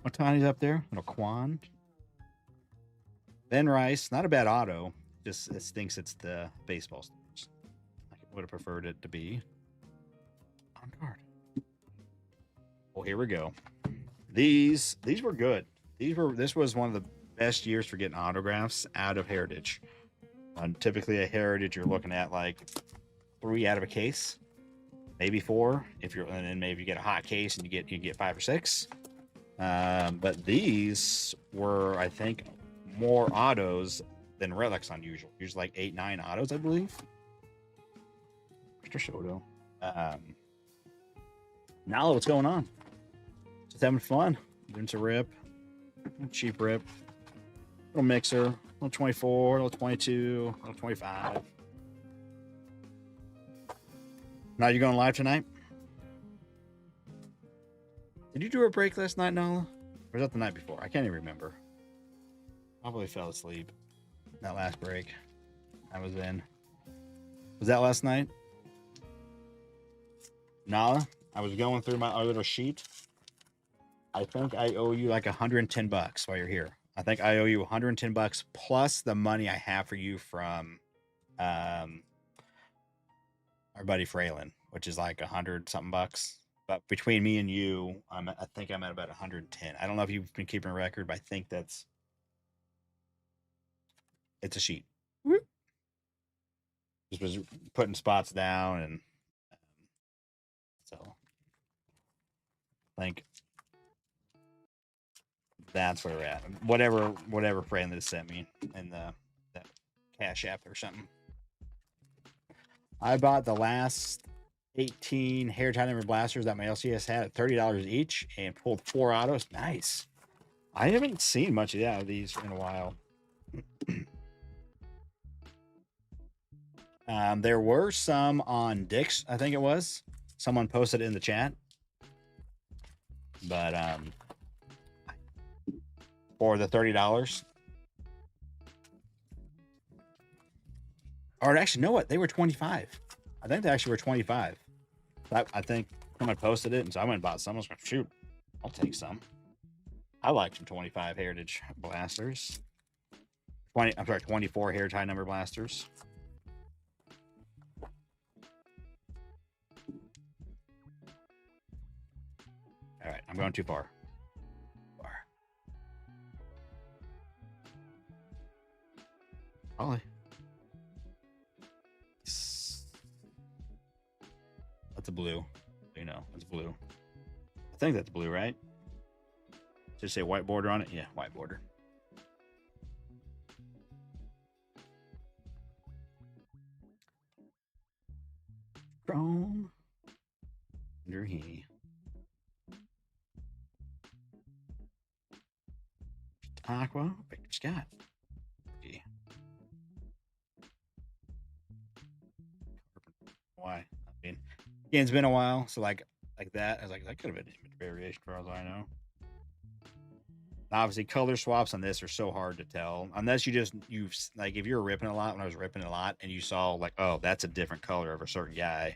A: Otani's up there. Little Quan, Ben Rice, not a bad auto. Just it stinks. It's the baseball stage. I would have preferred it to be on card. Well, here we go. These were good. This was one of the best years for getting autographs out of Heritage. Typically a Heritage, you're looking at like 3 out of a case, maybe 4 and then maybe you get a hot case and you get 5 or 6. But these were, I think, more autos than relics on usual. Usually like 8, 9 autos, I believe. Mr. Shoto. Nala, what's going on? Just having fun. Doing some rip. Cheap rip. Little mixer. Little 24, little 22, little 25. Now you going live tonight? Did you do a break last night, Nala? Or was that the night before? I can't even remember. Probably fell asleep that last break I was in. Was that last night? Nala, I was going through my little sheet. I think I owe you like $110 while you're here. I think I owe you $110 plus the money I have for you from our buddy Fraylin, which is like 100 something bucks. But between me and you, I think I'm at about 110. I don't know if you've been keeping a record, but I think it's a sheet. Just was putting spots down, and so I think that's where we're at. Whatever Fraylin sent me in the Cash App or something. I bought the last 18 hair tie number blasters that my LCS had at $30 each and pulled 4 autos. Nice. I haven't seen much of these in a while. There were some on Dick's, I think it was. Someone posted it in the chat. But for the $30. Or actually, know what? They were 25. I think they actually were 25. I think someone posted it, and so I went and bought some. I was like, shoot, I'll take some. I like some 25 Heritage blasters. 24 hair tie number blasters. All right, I'm going too far. Ollie. That's a blue. You know, that's blue. I think that's blue, right? Just say white border on it? Yeah, white border. Chrome. Under he. Aqua. Victor Scott. Okay. Why? I mean, again, it's been a while, so like that. I was like, that could have been image variation for all I know. Obviously, color swaps on this are so hard to tell unless you've like if you were ripping a lot when I was ripping a lot and you saw like, oh, that's a different color of a certain guy,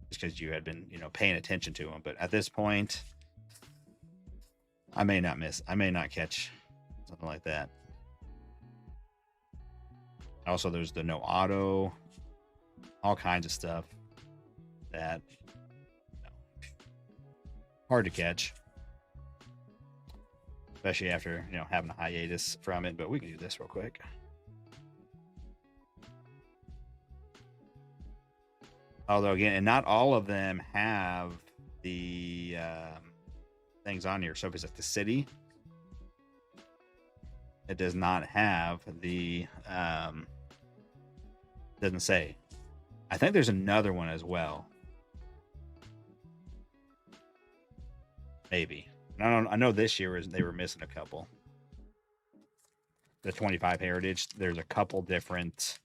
A: just because you had been paying attention to him. But at this point, I may not catch something like that. Also, there's the no auto, all kinds of stuff that hard to catch, especially after having a hiatus from it. But we can do this real quick. Although again, and not all of them have the things on here. So if it's like the city, it does not have the doesn't say. I think there's another one as well. Maybe. I know this year they were missing a couple. The 25 Heritage, there's a couple different,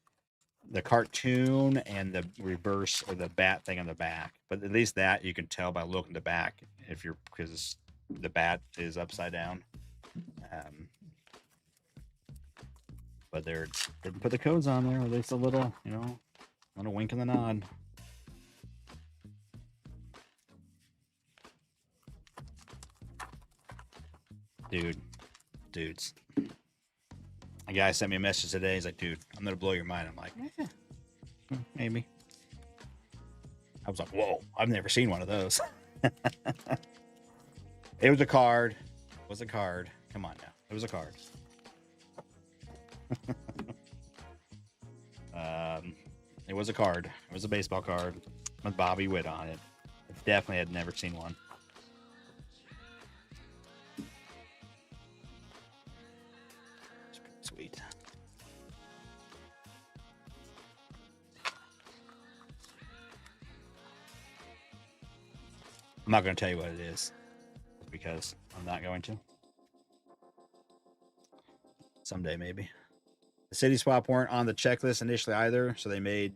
A: the cartoon and the reverse or the bat thing on the back. But at least that you can tell by looking at the back because the bat is upside down. But they didn't put the codes on there. At least a little, little wink and the nod. Dudes. A guy sent me a message today. He's like, dude, I'm going to blow your mind. I'm like, maybe. I was like, whoa, I've never seen one of those. It was a card. Come on now. It was a card. It was a card. It was a baseball card with Bobby Witt on it. I definitely had never seen one. Sweet. I'm not going to tell you what it is because I'm not going to. Someday, maybe. The city swap weren't on the checklist initially either, so they made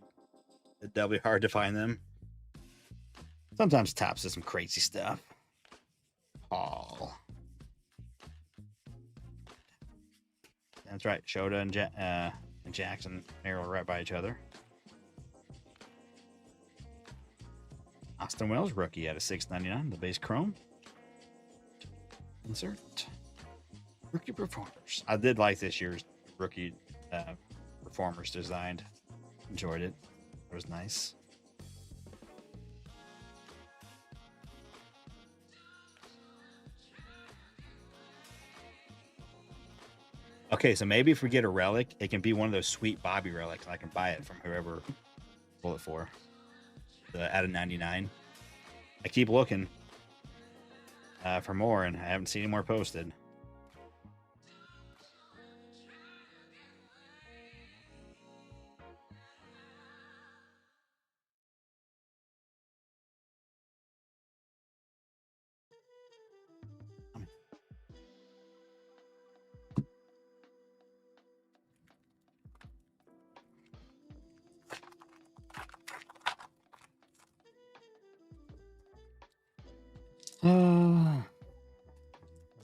A: it doubly hard to find them. Sometimes Topps does some crazy stuff. Paul. That's right. Shota and Jackson are right by each other. Austin Wells, rookie at a $6.99. The base chrome. Insert. Rookie performers. I did like this year's rookie performers designed. Enjoyed it. It was nice. Okay, so maybe if we get a relic, it can be one of those sweet Bobby relics. And I can buy it from whoever pull it for. Out of 99. I keep looking for more, and I haven't seen any more posted.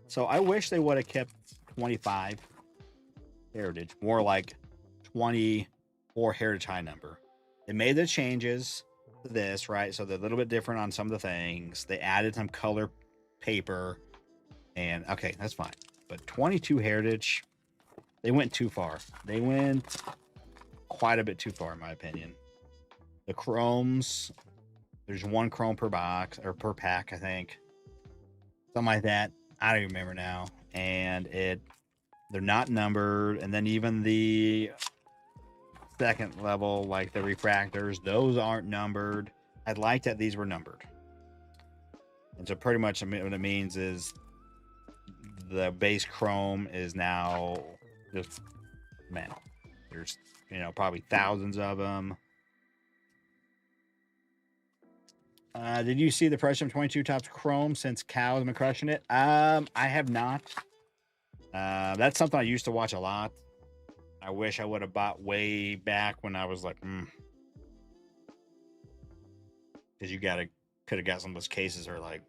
A: So I wish they would have kept 25 Heritage, more like 20 or heritage high number. They made the changes to this, right? So they're a little bit different on some of the things. They added some color paper, and okay, that's fine. But 22 heritage, they went too far. They went quite a bit too far, in my opinion. The chromes, there's one chrome per box or per pack, I think, something like that. I don't remember now. And they're not numbered. And then even the second level, like the refractors, those aren't numbered. I'd like that these were numbered. And so pretty much what it means is the base chrome is now just, man, there's, probably thousands of them. Did you see the price of 22 Tops Chrome since Cal has been crushing it? I have not. That's something I used to watch a lot. I wish I would have bought way back when I was like, because you could have got some of those cases are like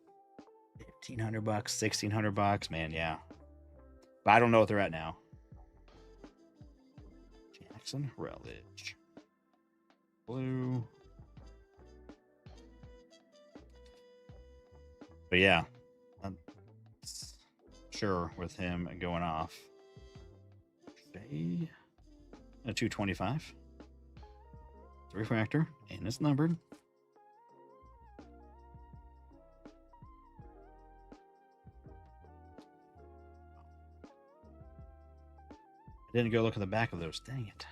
A: $1,500, $1,600, man. Yeah, but I don't know what they're at now. Jackson Relish, blue. But yeah, I'm sure with him going off. A 225. It's a refractor and it's numbered. I didn't go look at the back of those. Dang it.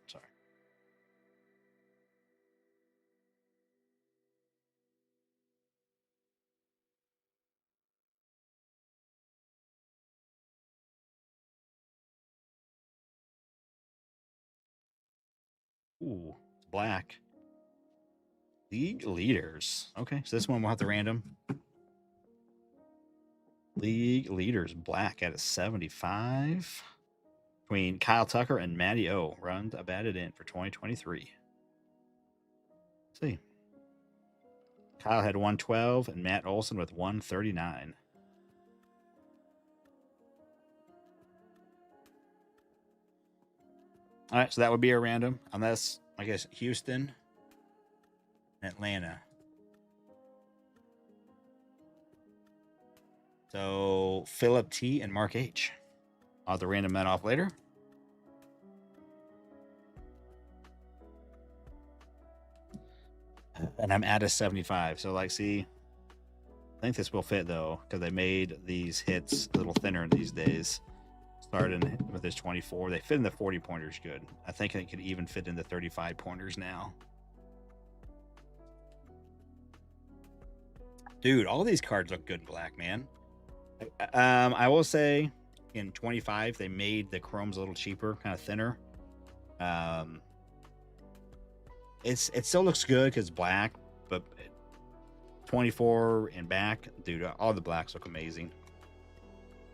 A: Sorry. Ooh, it's black. League leaders. Okay, so this one will have to random. League leaders black at a 75. Between Kyle Tucker and Matty O. Runs batted in for 2023. Let's see. Kyle had 112 and Matt Olson with 139. All right, so that would be a random, unless, I guess, Houston, Atlanta. So Philip T and Mark H. I'll have to random that off later. And I'm at a 75. So, like, see, I think this will fit, though, because they made these hits a little thinner these days. Starting with this 24. They fit in the 40 pointers good. I think it could even fit in the 35 pointers now. Dude, all these cards look good in black, man. I will say in 25, they made the chromes a little cheaper, kind of thinner. It still looks good because black, but 24 and back, dude, all the blacks look amazing.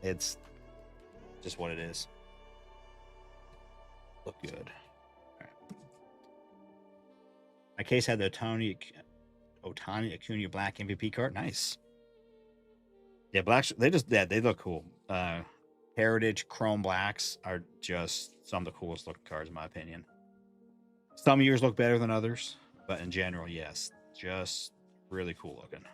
A: It's just what it is. Look good. All right. My case had the Otani Acuna black MVP card. Nice. Yeah, blacks. They look cool. Heritage Chrome blacks are just some of the coolest looking cards in my opinion. Some years look better than others, but in general, yes, just really cool looking.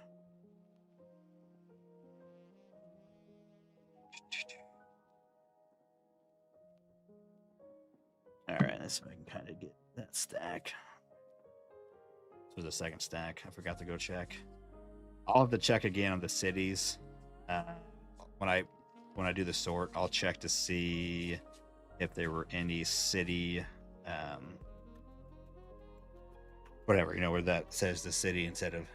A: All right, let's see if I can kind of get that stack. This was the second stack. I forgot to go check. I'll have to check again on the cities. When I do the sort, I'll check to see if there were any city, whatever, where that says the city instead of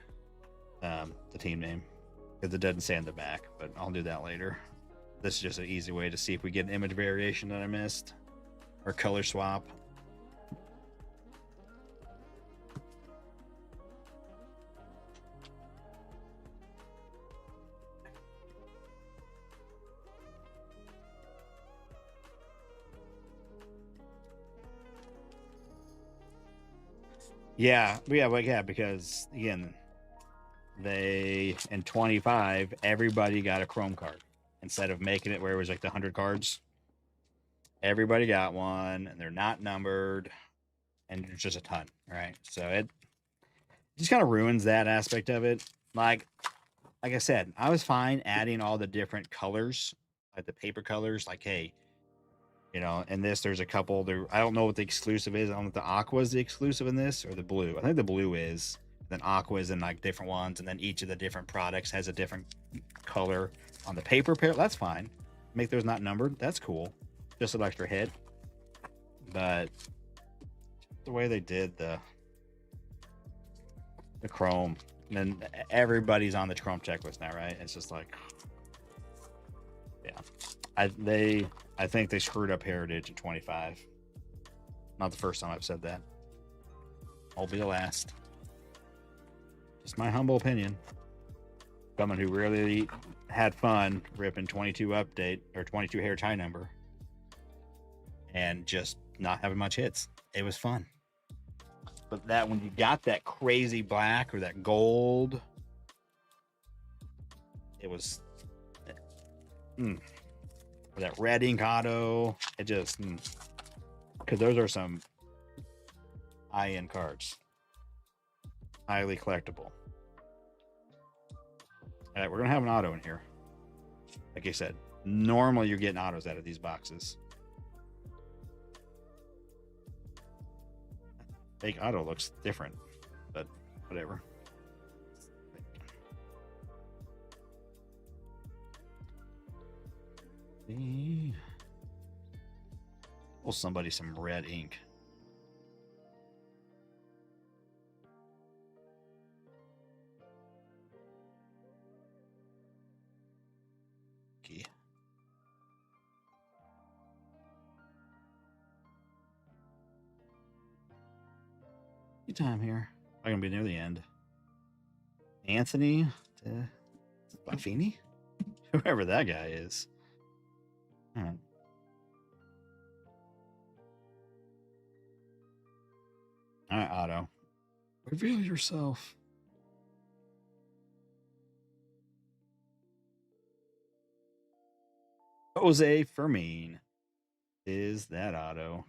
A: the team name, because it doesn't say on the back. But I'll do that later. This is just an easy way to see if we get an image variation that I missed or color swap. Yeah, because again, they in 25, everybody got a Chrome card, instead of making it where it was like the 100 cards. Everybody got one, and they're not numbered, and there's just a ton, right? So it just kind of ruins that aspect of it. Like I said, I was fine adding all the different colors, like the paper colors. Like, hey, in this there's a couple. There, I don't know what the exclusive is. I don't know if the aqua is the exclusive in this or the blue. I think the blue is. Then aqua is in like different ones, and then each of the different products has a different color on the paper pair. That's fine. Make those not numbered. That's cool. Just an extra hit. But the way they did the Chrome, and then everybody's on the Chrome checklist now, right? It's just like, yeah, I think they screwed up Heritage at 25. Not the first time I've said that. I'll be the last. Just my humble opinion. Someone who really had fun ripping 22 update or 22 Heritage high number and just not having much hits. It was fun. But that when you got that crazy black or that gold, it was or that red ink auto. It just because those are some high-end cards, highly collectible. All right, we're gonna have an auto in here. Like I said, normally you're getting autos out of these boxes. Fake auto looks different, but whatever. Pull somebody some red ink. Okay. Good time here. I'm gonna be near the end. Anthony Buffini? Whoever that guy is. All right. All right, Otto. Reveal yourself. Jose Fermin. Is that Otto?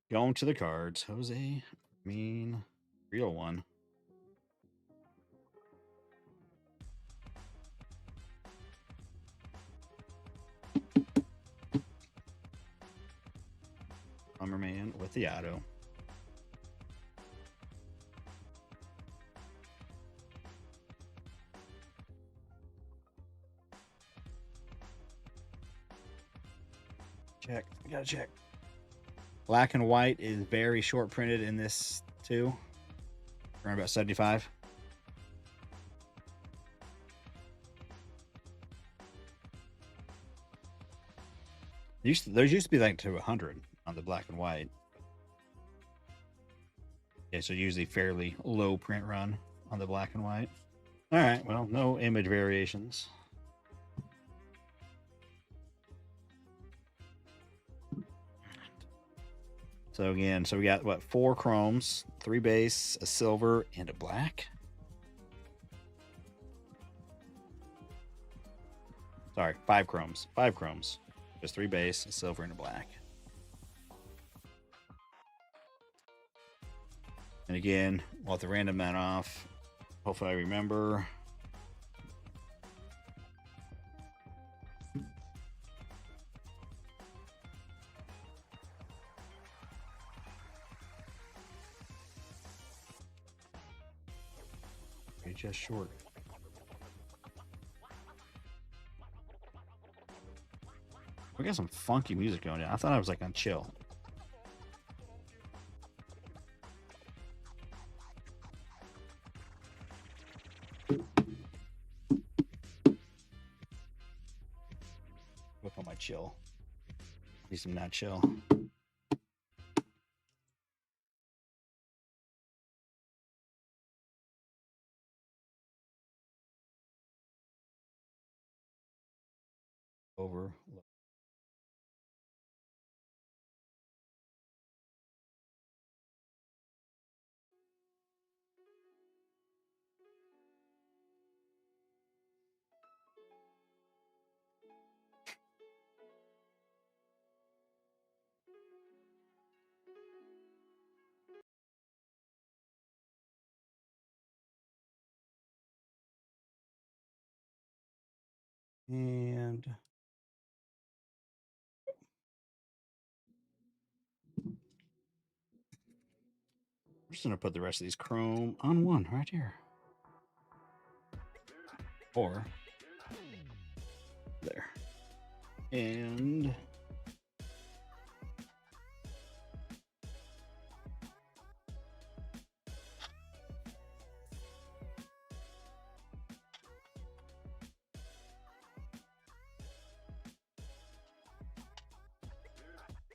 A: Going to the cards. Jose Fermin. Real one. Hummerman with the auto. Check. We gotta check. Black and white is very short printed in this too. Around about 75. Those used to be like to 100 on the black and white. Okay, so usually fairly low print run on the black and white. All right, well, no image variations. So again, we got what, 4 chromes, 3 base, a silver, and a black. Sorry, 5 chromes. 5 chromes. Just 3 base, a silver, and a black. And again, we'll have to random that off. Hopefully I remember. You're just short. We got some funky music going on. I thought I was like on chill. Whip on my chill. Need some not chill. Over. And I'm just going to put the rest of these chrome on one right here. Or there. And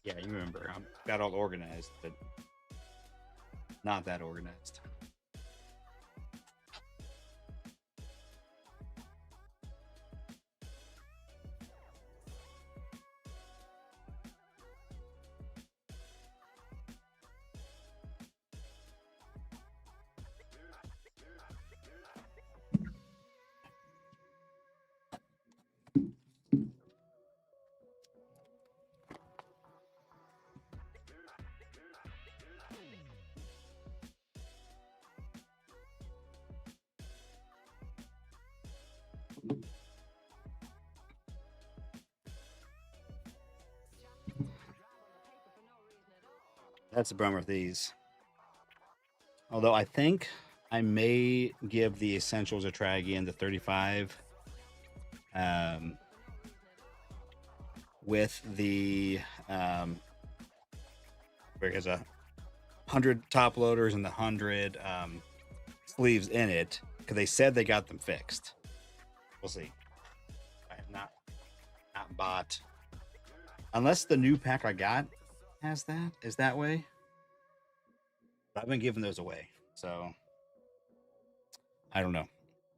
A: yeah, you remember, I got all organized, but not that organized. That's a bummer with these. Although I think I may give the essentials a try again, the 35, um, with the because a 100 top loaders and the 100 sleeves in it, because they said they got them fixed. We'll see. I have not bought, unless the new pack I got has that, is that way. But I've been giving those away, so I don't know.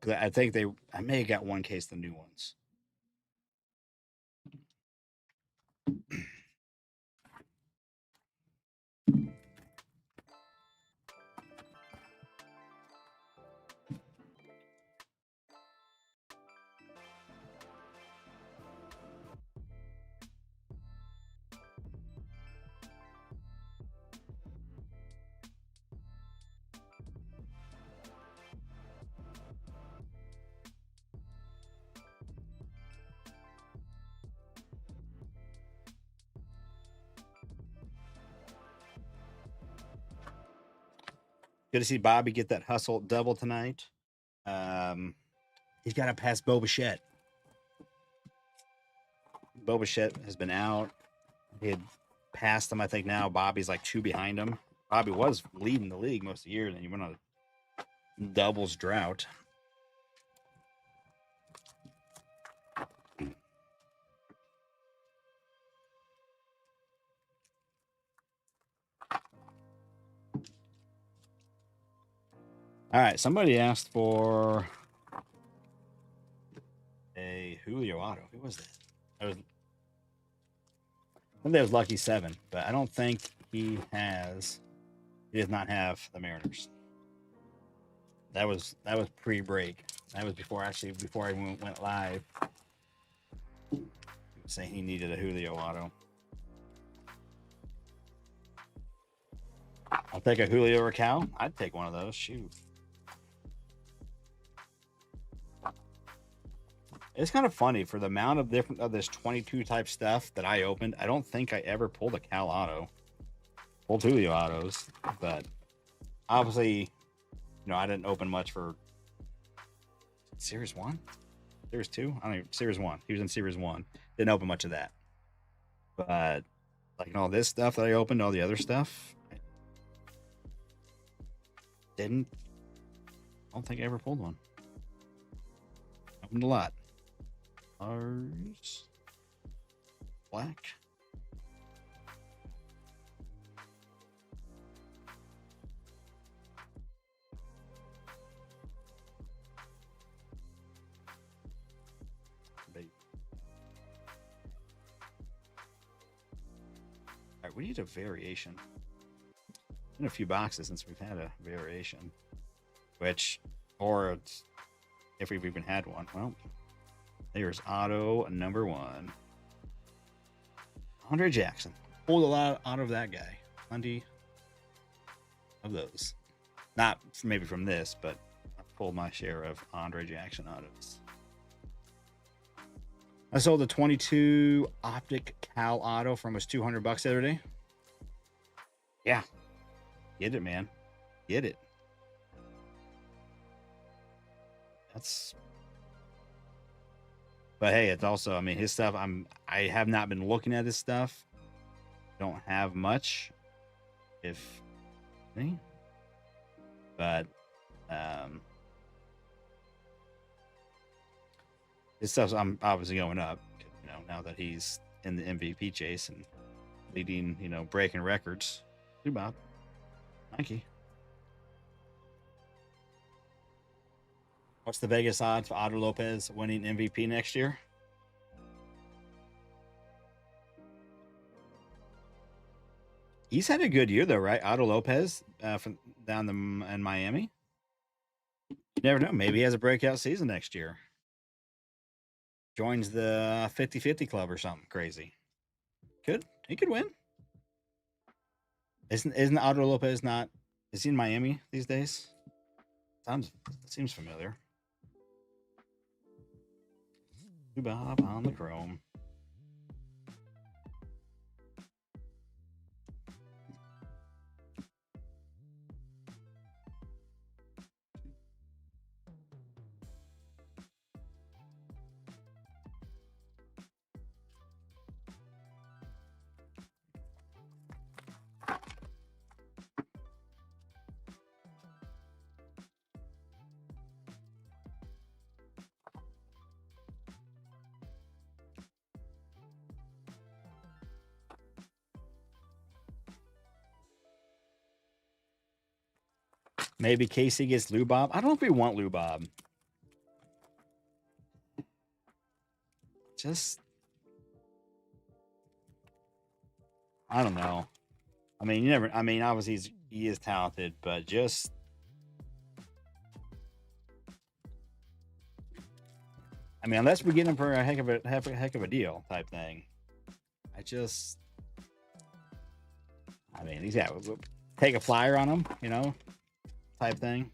A: Because I think I may have got one case of the new ones. Good to see Bobby get that hustle double tonight. He's got to pass Bo Bichette. Bo Bichette has been out. He had passed him, I think. Now Bobby's like 2 behind him. Bobby was leading the league most of the year, and then he went on a doubles drought. All right, somebody asked for a Julio Auto. Who was that? I think that was Lucky 7, but I don't think he does not have the Mariners. That was pre-break. That was before I went live. Saying he needed a Julio Auto. I'll take a Julio or Cal. I'd take one of those. Shoot. It's kind of funny for the amount of different of this 22 type stuff that I opened. I don't think I ever pulled a Cal Auto. Pulled Julio Autos, but obviously, I didn't open much for Series 1? Series 2? I don't even, Series 1. He was in Series 1. Didn't open much of that. But like all this stuff that I opened, all the other stuff, I don't think I ever pulled one. Opened a lot. Ours. Black. All right, we need a variation. In a few boxes since we've had a variation, or if we've even had one. Well, there's auto number 1. Andre Jackson. Pulled a lot out of that guy. Plenty of those. Not maybe from this, but I pulled my share of Andre Jackson autos. I sold a 22 optic Cal Auto for almost $200 the other day. Yeah, get it, man. Get it. That's. But hey, it's also, I mean, his stuff. I have not been looking at his stuff. Don't have much, if any. But his stuff's I'm obviously going up. You know, now that he's in the MVP chase and leading, you know, breaking records. Too bad. Thank you. What's the Vegas odds for Otto Lopez winning MVP next year? He's had a good year though, right? Otto Lopez from down in Miami. You never know. Maybe he has a breakout season next year. Joins the 50-50 club or something crazy. He could win. Isn't Otto Lopez not? Is he in Miami these days? Seems familiar. Bob on the Chrome. Maybe Casey gets Lou Bob. I don't know if we want Lou Bob. Just, I don't know. I mean, you never. I mean, obviously he is talented, but just. I mean, unless we get him for a heck of a deal type thing. I mean, he's got take a flyer on him, you know, type thing.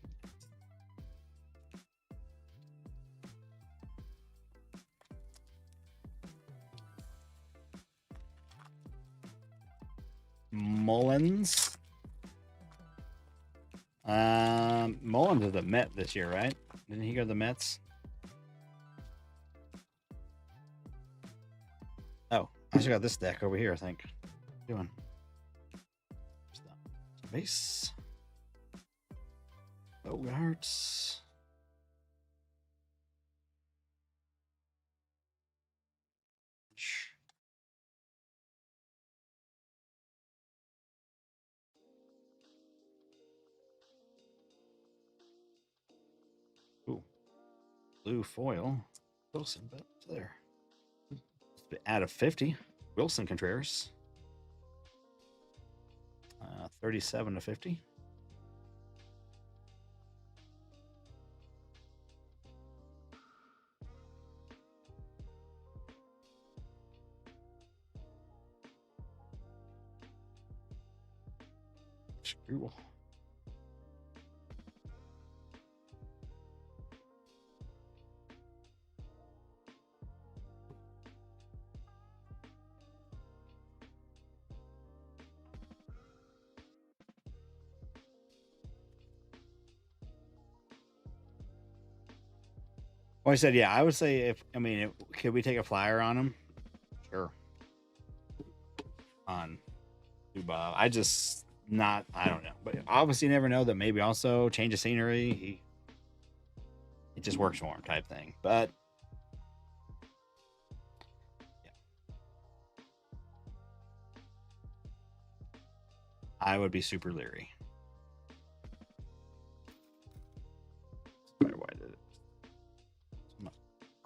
A: Mullins. Mullins is a Met this year, right? Didn't he go to the Mets? Oh, I just got this deck over here, I think. What are you doing? Base. Bogarts. Ooh. Blue foil. Wilson, but there. Out of 50. Wilson Contreras. 37 to 50. Screw. Well, I said, yeah, I would say could we take a flyer on him? Sure. On Bob. I don't know. But obviously you never know that maybe also change of scenery. It just works for him type thing. But yeah. I would be super leery. Why did it? I'm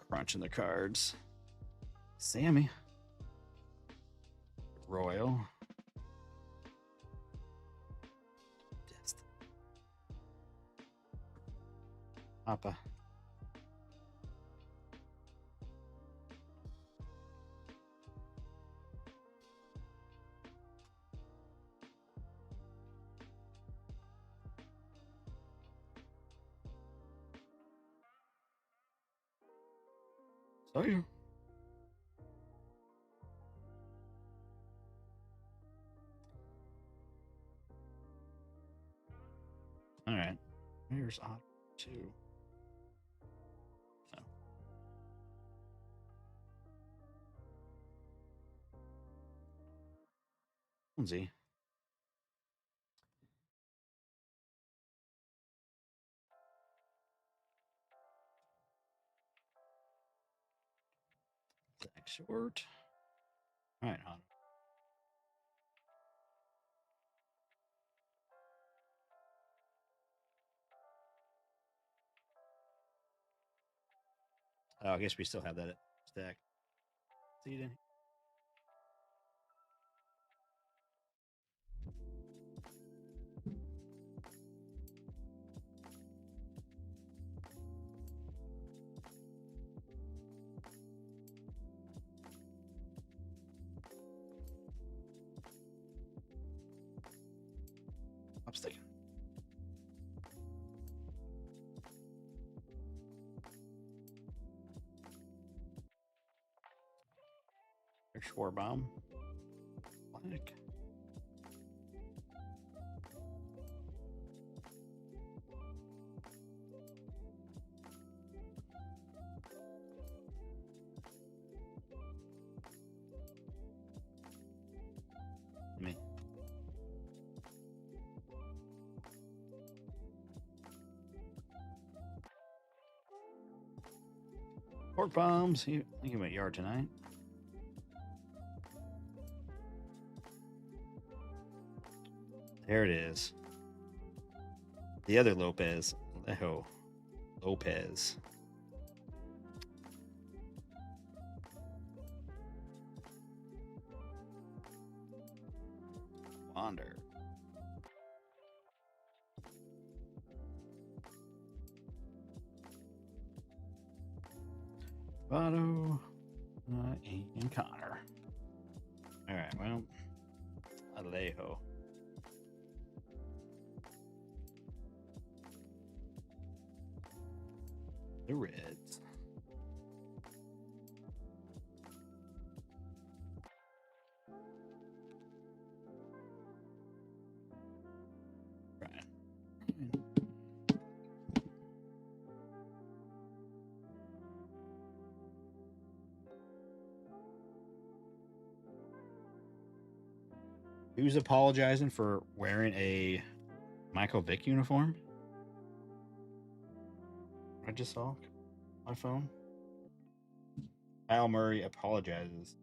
A: crunching the cards. Sammy. Royal. Papa. So you. All right. Where's Otter 2? Oh. Lindsay. Zach Short. All right, Otter. Oh, I guess we still have that stack. See it in. I'm sticking. There's Schwarbaum. Black. Me. Pork bombs. I think he went yard tonight. There it is. The other Lopez. Alejo Lopez. Wander. Votto. And Connor. All right, well, Alejo. The Reds. Right. Who's apologizing for wearing a Michael Vick uniform? I just saw my phone. Kyle Murray apologizes.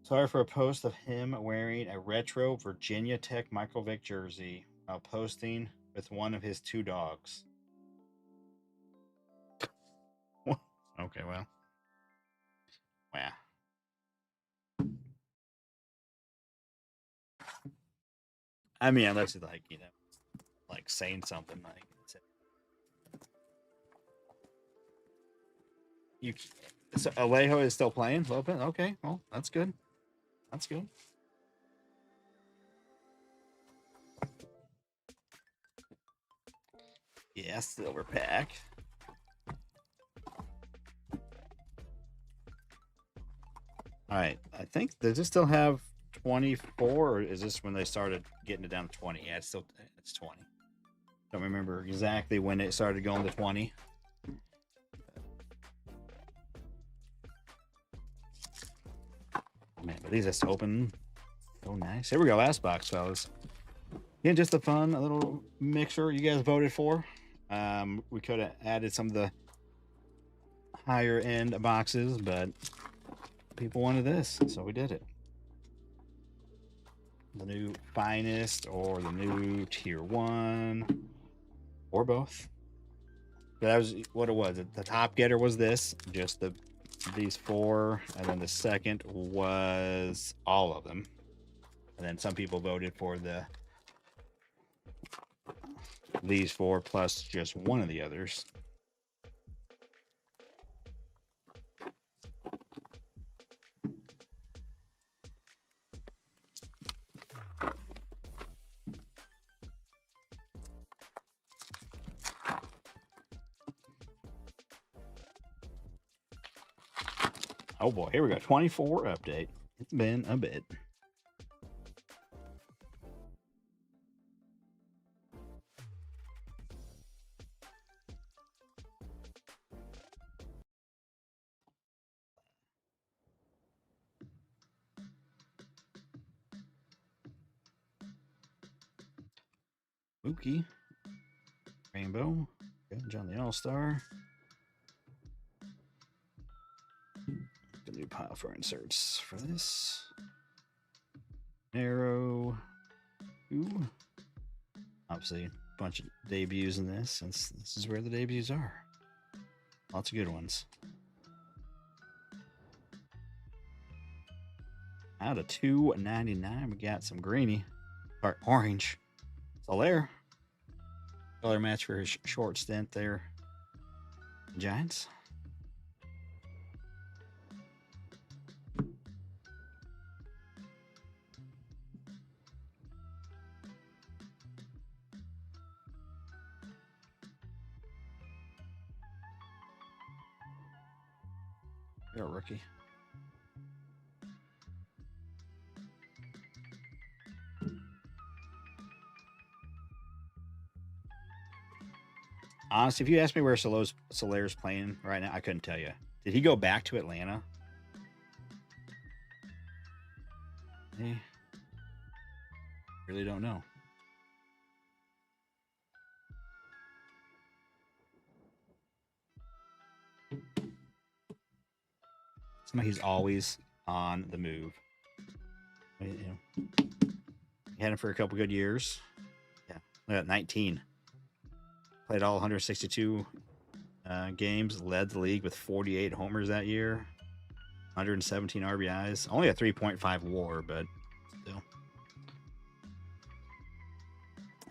A: Sorry for a post of him wearing a retro Virginia Tech Michael Vick jersey while posting with one of his two dogs. Okay, well. Wow. I mean, unless it's like, like saying something like you. So Alejo is still playing. Lopez. Okay, well, that's good. That's good. Yeah, silver pack. All right. I think does it still have 24, or is this when they started getting it down to 20? Yeah, it's 20. Don't remember exactly when it started going to 20. Man, but these just open so nice. Here we go. Last box, fellas. Yeah, just a fun a little mixer you guys voted for. We could have added some of the higher end boxes, but people wanted this, so we did it. The new finest or the new tier 1 or both. That was what it was. The top getter was this, just these 4, and then the second was all of them. And then some people voted for these 4 plus just one of the others. Oh boy, here we go. 24 update. It's been a bit. Mookie. Rainbow. Okay, John the All-Star. The new pile for inserts for this. Arrow. Ooh. Obviously, a bunch of debuts in this, since this is where the debuts are. Lots of good ones. Out of 299, we got some greeny, or orange. Soler. Color match for his short stint there. Giants. You're a rookie. Honestly, if you ask me where Soler's playing right now, I couldn't tell you. Did he go back to Atlanta? I really don't know. He's always on the move. You know, he had him for a couple good years. Yeah, look at 19. Played all 162 games. Led the league with 48 homers that year. 117 RBIs. Only a 3.5 WAR, but still.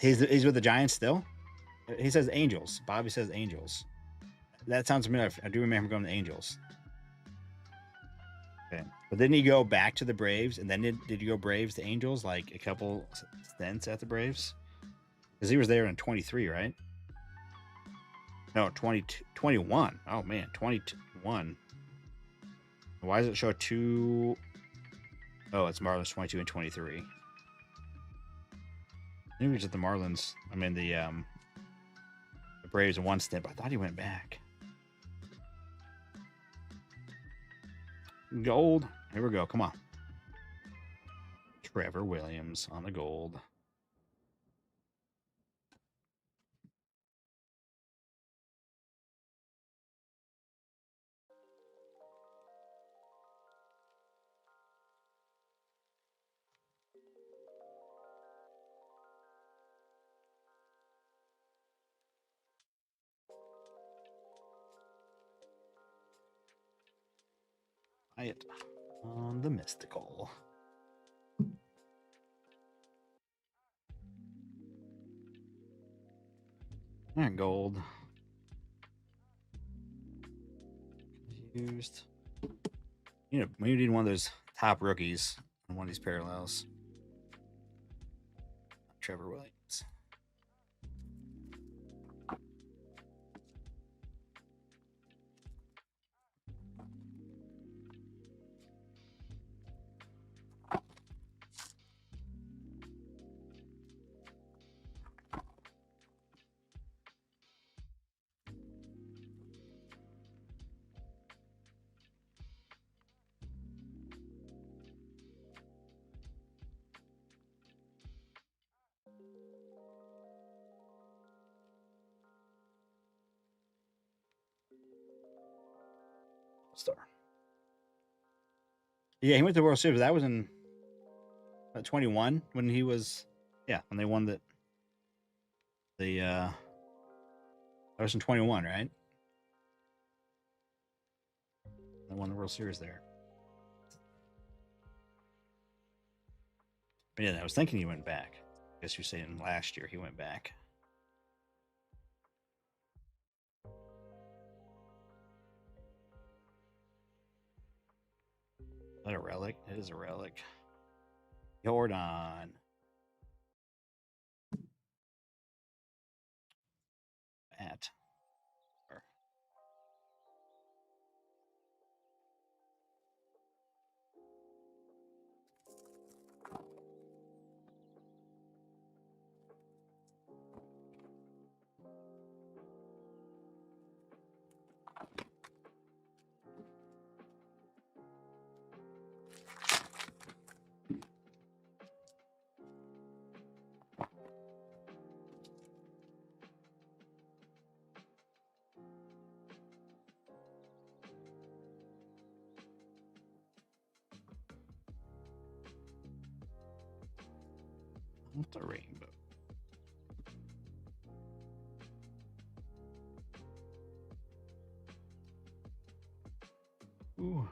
A: He's with the Giants still. He says Angels. Bobby says Angels. That sounds familiar. I do remember going to Angels. Okay. But didn't he go back to the Braves? And then did he go Braves to Angels, like a couple stints at the Braves? Because he was there in 23, right? No, 21. Oh, man, 21. Why does it show 2? Oh, it's Marlins 22 and 23. Maybe it's at the Marlins. I mean, the Braves in one stint, but I thought he went back. Gold. Here we go. Come on. Trevor Williams on the gold. It on the mystical. And gold. Used. You know, we need one of those top rookies on one of these parallels. Trevor Williams. Star. Yeah, he went to the World Series. That was in 21 when he was, when they won that was in 21, right? They won the World Series there. But yeah, I was thinking he went back. I guess you're saying last year he went back. Is that a relic? It is a relic. Jordan. At. What's a rainbow? Ooh.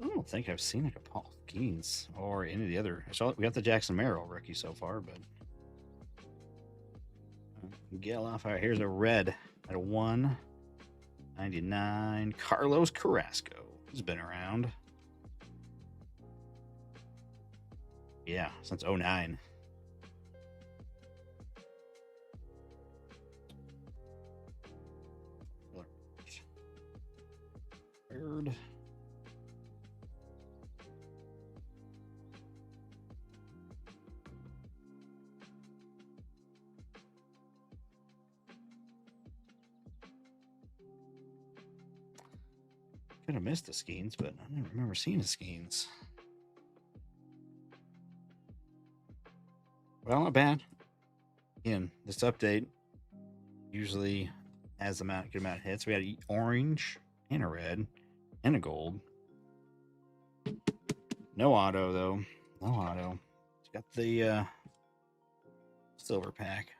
A: I don't think I've seen like a Paul Skeens or any of the other. We got the Jackson Merrill rookie so far, but get off. All right, here's a red at a 199. Carlos Carrasco. He's been around. Yeah, since 09. Third. Could have missed the Skeens, but I didn't remember seeing the Skeens. Well, not bad. Again, this update usually has a good amount of hits. We had an orange and a red and a gold. No auto though. No auto. It's got the silver pack.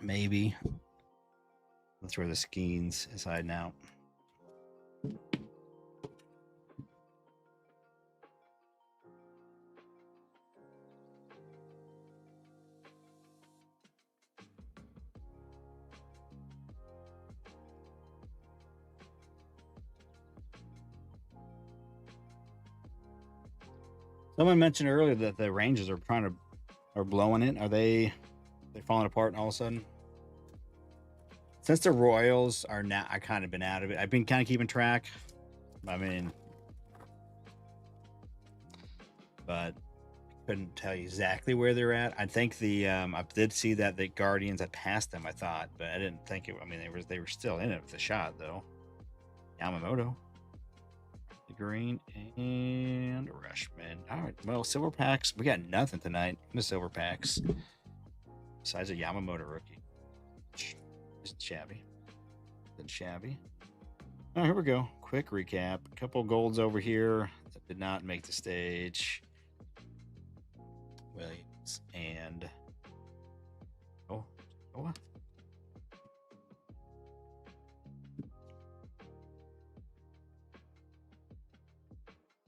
A: Maybe. That's where the Skeens is hiding out. Someone mentioned earlier that the Rangers are blowing it. Are they falling apart all of a sudden? Since the Royals are now, I kind of been out of it. I've been kind of keeping track. I mean, but I couldn't tell you exactly where they're at. I think I did see that the Guardians had passed them. I thought, but I didn't think it. I mean, they were still in it with the shot though. Yamamoto, the green, and Rushman. All right, well, silver packs. We got nothing tonight in the silver packs besides a Yamamoto rookie. Isn't shabby. Isn't shabby. Oh, here we go. Quick recap. A couple golds over here that did not make the stage. Williams and oh. All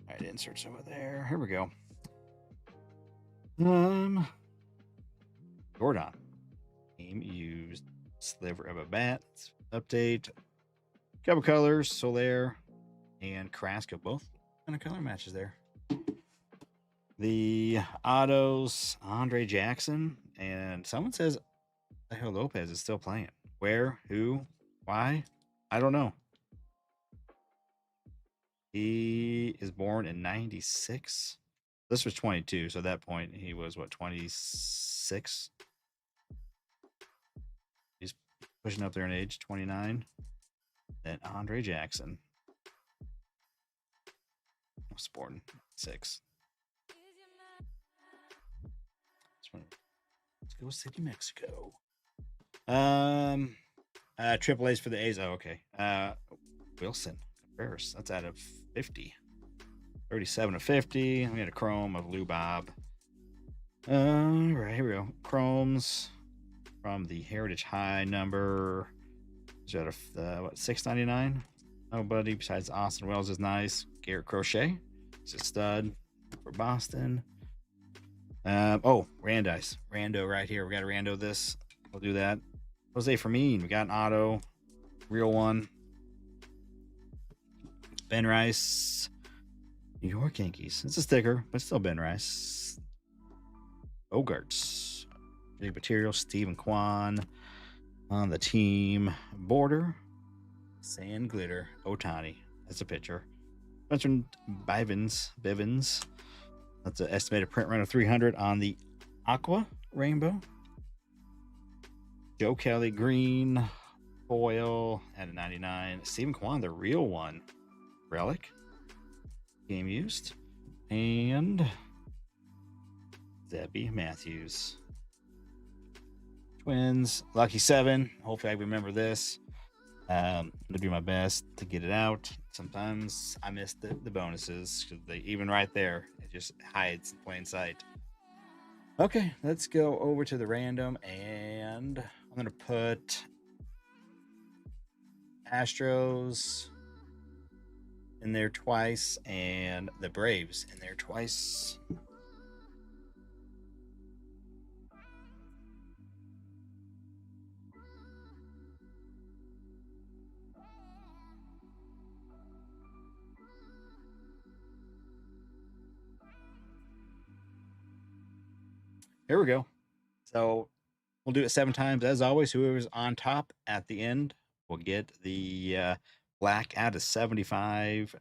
A: right, inserts over there. Here we go. Jordan. Team used sliver of a bat. Update. Couple colors, Soler and Carrasco, both kind of color matches there. The autos, Andre Jackson, and someone says Alejo Lopez is still playing. Where? Who? Why? I don't know. He is born in 96. This was 22, so at that point he was what, 26? He's pushing up there in age, 29. Then Andre Jackson. Was born 6. Let's go City, Mexico. Triple A's for the A's. Oh, okay. Wilson. First. That's out of 50. 37 of 50. We had a chrome of Lou Bob. Right, here we go. Chromes from the Heritage High number. Is that what, 699? Nobody besides Austin Wells is nice. Garrett Crochet. He's a stud for Boston. Randice. Rando right here. We got a Rando this. We'll do that. Jose Fermin. We got an auto. Real one. Ben Rice. New York Yankees. It's a sticker, but still Ben Rice. Bogarts. Big material. Stephen Kwan on the team. Border. Sand Glitter. Otani. That's a pitcher. Spencer Bivens. That's an estimated print run of 300 on the Aqua Rainbow. Joe Kelly green foil at a 99. Stephen Kwan, the real one. Relic. Game used. And Debbie Matthews. Twins. Lucky 7. Hopefully I remember this. I'm gonna do my best to get it out. Sometimes I miss the bonuses because they even right there it just hides in plain sight. Okay, let's go over to the random, and I'm gonna put Astros in there twice and the Braves in there twice. Here we go. So we'll do it 7 times as always. Whoever's on top at the end will get the black out of 75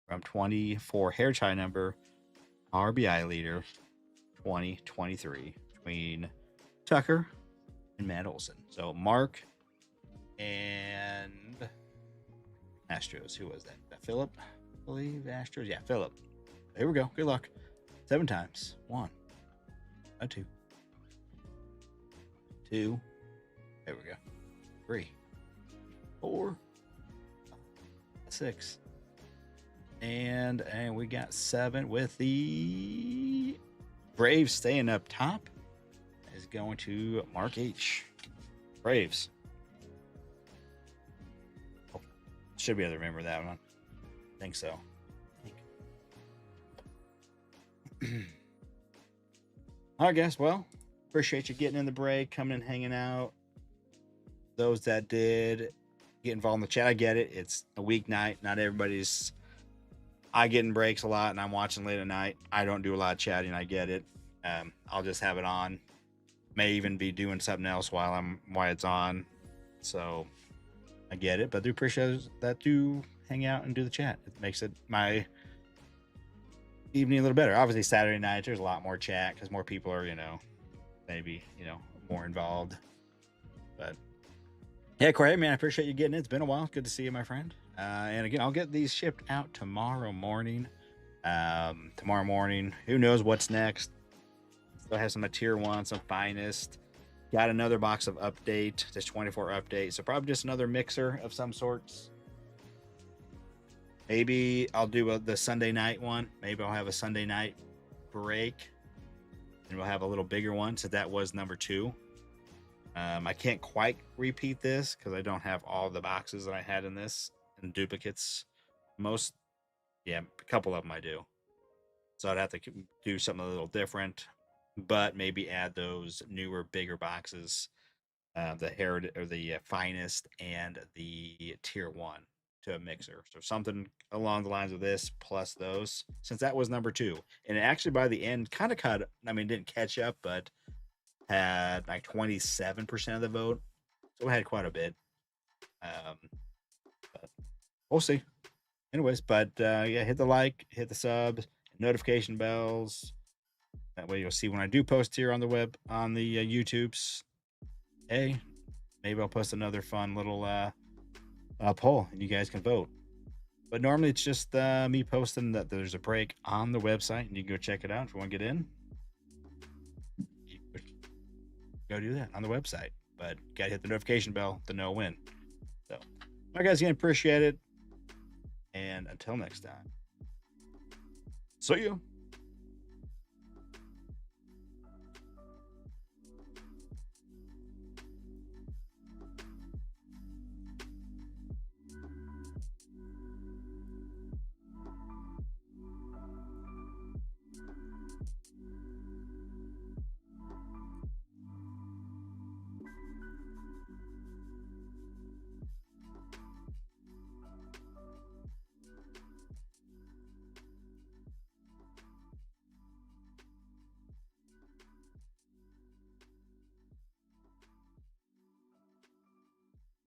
A: from 20 for hair tie number RBI leader 2023 between Tucker and Matt Olson. So Mark and Astros. Who was that? Philip, I believe. Astros. Yeah, Philip. Here we go. Good luck. 7 times. 1, a 2, 2. There we go. 3, 4, 6. And we got 7 with the Braves staying up top. Is going to Mark H. Braves. Oh, should be able to remember that one. I think so. All right, guys. Well, appreciate you getting in the break, coming and hanging out. Those that did get involved in the chat, I get it. It's a weeknight. Not everybody's. I get in breaks a lot, and I'm watching late at night. I don't do a lot of chatting. I get it. I'll just have it on. May even be doing something else while it's on. So I get it, but I do appreciate that do hang out and do the chat. It makes it my evening a little better. Obviously, Saturday night there's a lot more chat because more people are, maybe more involved. But yeah, Corey, man, I appreciate you getting it. It's been a while. Good to see you, my friend. And again, I'll get these shipped out tomorrow morning. Who knows what's next? Still have some tier 1, some finest. Got another box of update. This 24 update. So probably just another mixer of some sorts. Maybe I'll do the Sunday night one. Maybe I'll have a Sunday night break. And we'll have a little bigger one. So that was number 2. I can't quite repeat this because I don't have all the boxes that I had in this and duplicates. A couple of them I do. So I'd have to do something a little different, but maybe add those newer, bigger boxes, the finest and the tier 1 to a mixer. So something along the lines of this plus those, since that was number 2. And actually by the end kind of didn't catch up, but had like 27% of the vote. So we had quite a bit. But we'll see. Anyways, but hit the like, hit the subs, notification bells. That way you'll see when I do post here on the web, on the YouTubes. Hey, maybe I'll post another fun little poll and you guys can vote. But normally it's just me posting that there's a break on the website and you can go check it out if you want to get in. Go do that on the website. But gotta hit the notification bell to know when. So, all right, guys, again, appreciate it. And until next time, see you.